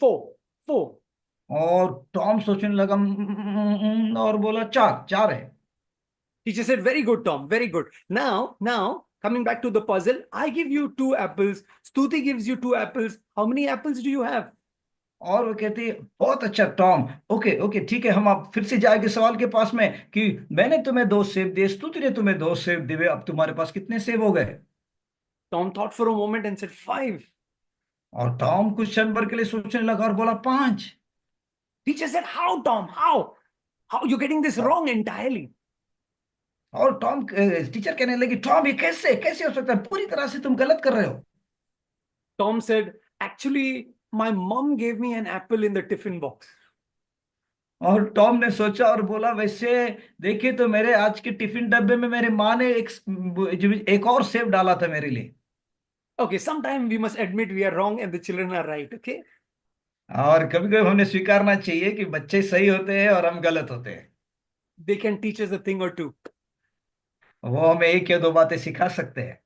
4, 4." और टॉम सोचने लगा, और बोला 4, 4 है। Teacher said, "Very good, Tom, very good. Now, coming back to the puzzle, I give you 2 apples. Stuti gives you 2 apples. How many apples do you have?" और वो कहती है, बहुत अच्छा टॉम, ओके ओके ठीक है, हम आप फिर से जाएंगे सवाल के पास में कि मैंने तुम्हें 2 सेब दिए, स्तुति ने तुम्हें 2 सेब दिए, अब तुम्हारे पास कितने सेब हो गए? Tom thought for a moment and said, 5. और टॉम कुछ क्षण भर के लिए सोचने लगा और बोला 5। Teacher said, "How, Tom? How? How you're getting this wrong entirely?" और टॉम टीचर कहने लगी, टॉम ये कैसे कैसे हो सकता है, पूरी तरह से तुम गलत कर रहे हो। Tom said, "Actually, my mom gave me an apple in the tiffin box." और टॉम ने सोचा और बोला, वैसे देखिए तो मेरे आज के टिफिन डब्बे में मेरे माँ ने एक और सेब डाला था मेरे लिए। Okay, sometime we must admit we are wrong and the children are right, okay? और कभी कभी हमने स्वीकारना चाहिए कि बच्चे सही होते हैं और हम गलत होते हैं। They can teach us a thing or two. वो हमें 1 या 2 बातें सिखा सकते हैं।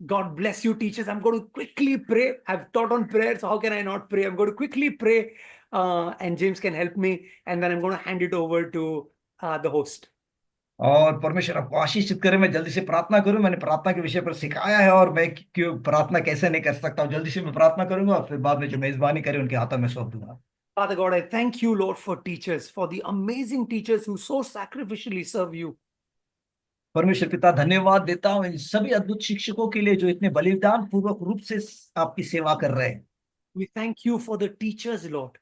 God bless you, teachers. I'm going to quickly pray. I've taught on prayer, so how can I not pray? I'm going to quickly pray, and James can help me, and then I'm going to hand it over to the host. और परमेश्वर आपको आशीषित करे। मैं जल्दी से प्रार्थना करूं, मैंने प्रार्थना के विषय पर सिखाया है और मैं क्यों प्रार्थना कैसे नहीं कर सकता हूं, जल्दी से मैं प्रार्थना करूंगा और फिर बाद में जो मेजबानी करे उनके हाथों में सौंप दूंगा। Father God, I thank you, Lord, for teachers, for the amazing teachers who so sacrificially serve you. परमेश्वर पिता, धन्यवाद देता हूं इन सभी अद्भुत शिक्षकों के लिए जो इतने बलिदान पूर्वक रूप से आपकी सेवा कर रहे हैं। We thank you for the teachers, Lord,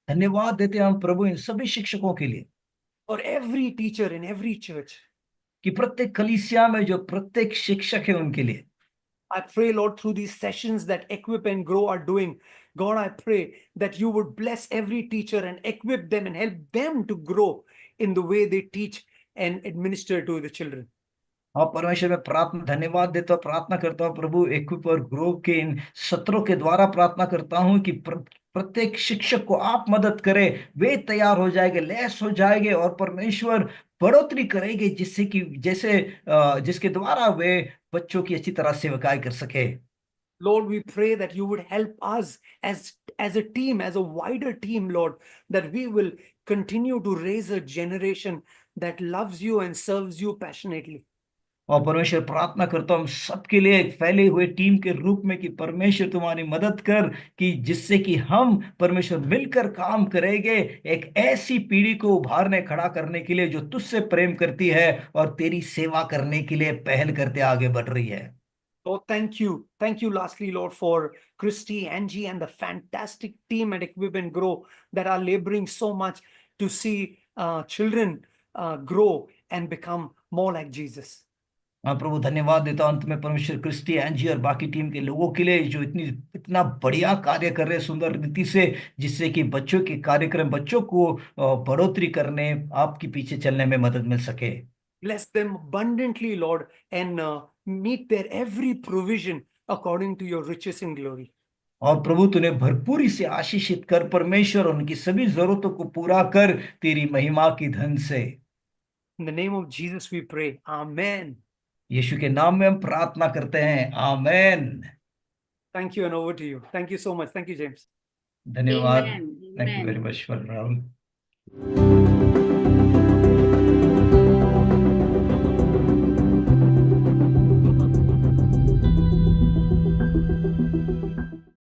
धन्यवाद देते हैं हम प्रभु इन सभी शिक्षकों के लिए for every teacher in every church. कि प्रत्येक कलीसिया में जो प्रत्येक शिक्षक है उनके लिए। I pray, Lord, through these sessions that Equip and Grow are doing, God, I pray that you would bless every teacher and equip them and help them to grow in the way they teach and administer to the children. और परमेश्वर में प्रार्थना धन्यवाद देता हूँ, प्रार्थना करता हूँ प्रभु इक्विप और ग्रो के इन सत्रों के द्वारा प्रार्थना करता हूँ कि प्रत्येक शिक्षक को आप मदद करें, वे तैयार हो जाएंगे, लैस हो जाएंगे और परमेश्वर बढ़ोतरी करेंगे जिससे कि जिसके द्वारा वे बच्चों की अच्छी तरह सेवकाई कर सके। Lord, we pray that you would help us as a team, as a wider team, Lord, that we will continue to raise a generation that loves you and serves you passionately. और परमेश्वर प्रार्थना करता हूँ हम सबके लिए एक फैले हुए टीम के रूप में कि परमेश्वर तुम्हारी मदद कर कि जिससे कि हम परमेश्वर मिलकर काम करेंगे एक ऐसी पीढ़ी को उभारने खड़ा करने के लिए जो तुझसे प्रेम करती है और तेरी सेवा करने के लिए पहल करते आगे बढ़ रही है। Oh, thank you. Thank you, lastly, Lord, for Christy, Angie, and the fantastic team at Equip and Grow that are laboring so much to see children grow and become more like Jesus. हाँ प्रभु, धन्यवाद देता हूं अंत में परमेश्वर Christie, NG और बाकी team के लोगों के लिए जो इतना बढ़िया कार्य कर रहे हैं सुंदर रीति से, जिससे कि बच्चों के कार्यक्रम बच्चों को बढ़ोतरी करने आपके पीछे चलने में मदद मिल सके। Bless them abundantly, Lord, and meet their every provision according to your riches in glory. और प्रभु तूने भरपूरी से आशीषित कर परमेश्वर, उनकी सभी जरूरतों को पूरा कर तेरी महिमा की धन से। In the name of Jesus we pray. Amen. यीशु के नाम में हम प्रार्थना करते हैं, आमेन। Thank you, and over to you. Thank you so much. Thank you, James. धन्यवाद। Amen. Thank you Amen. Very much for Rahul.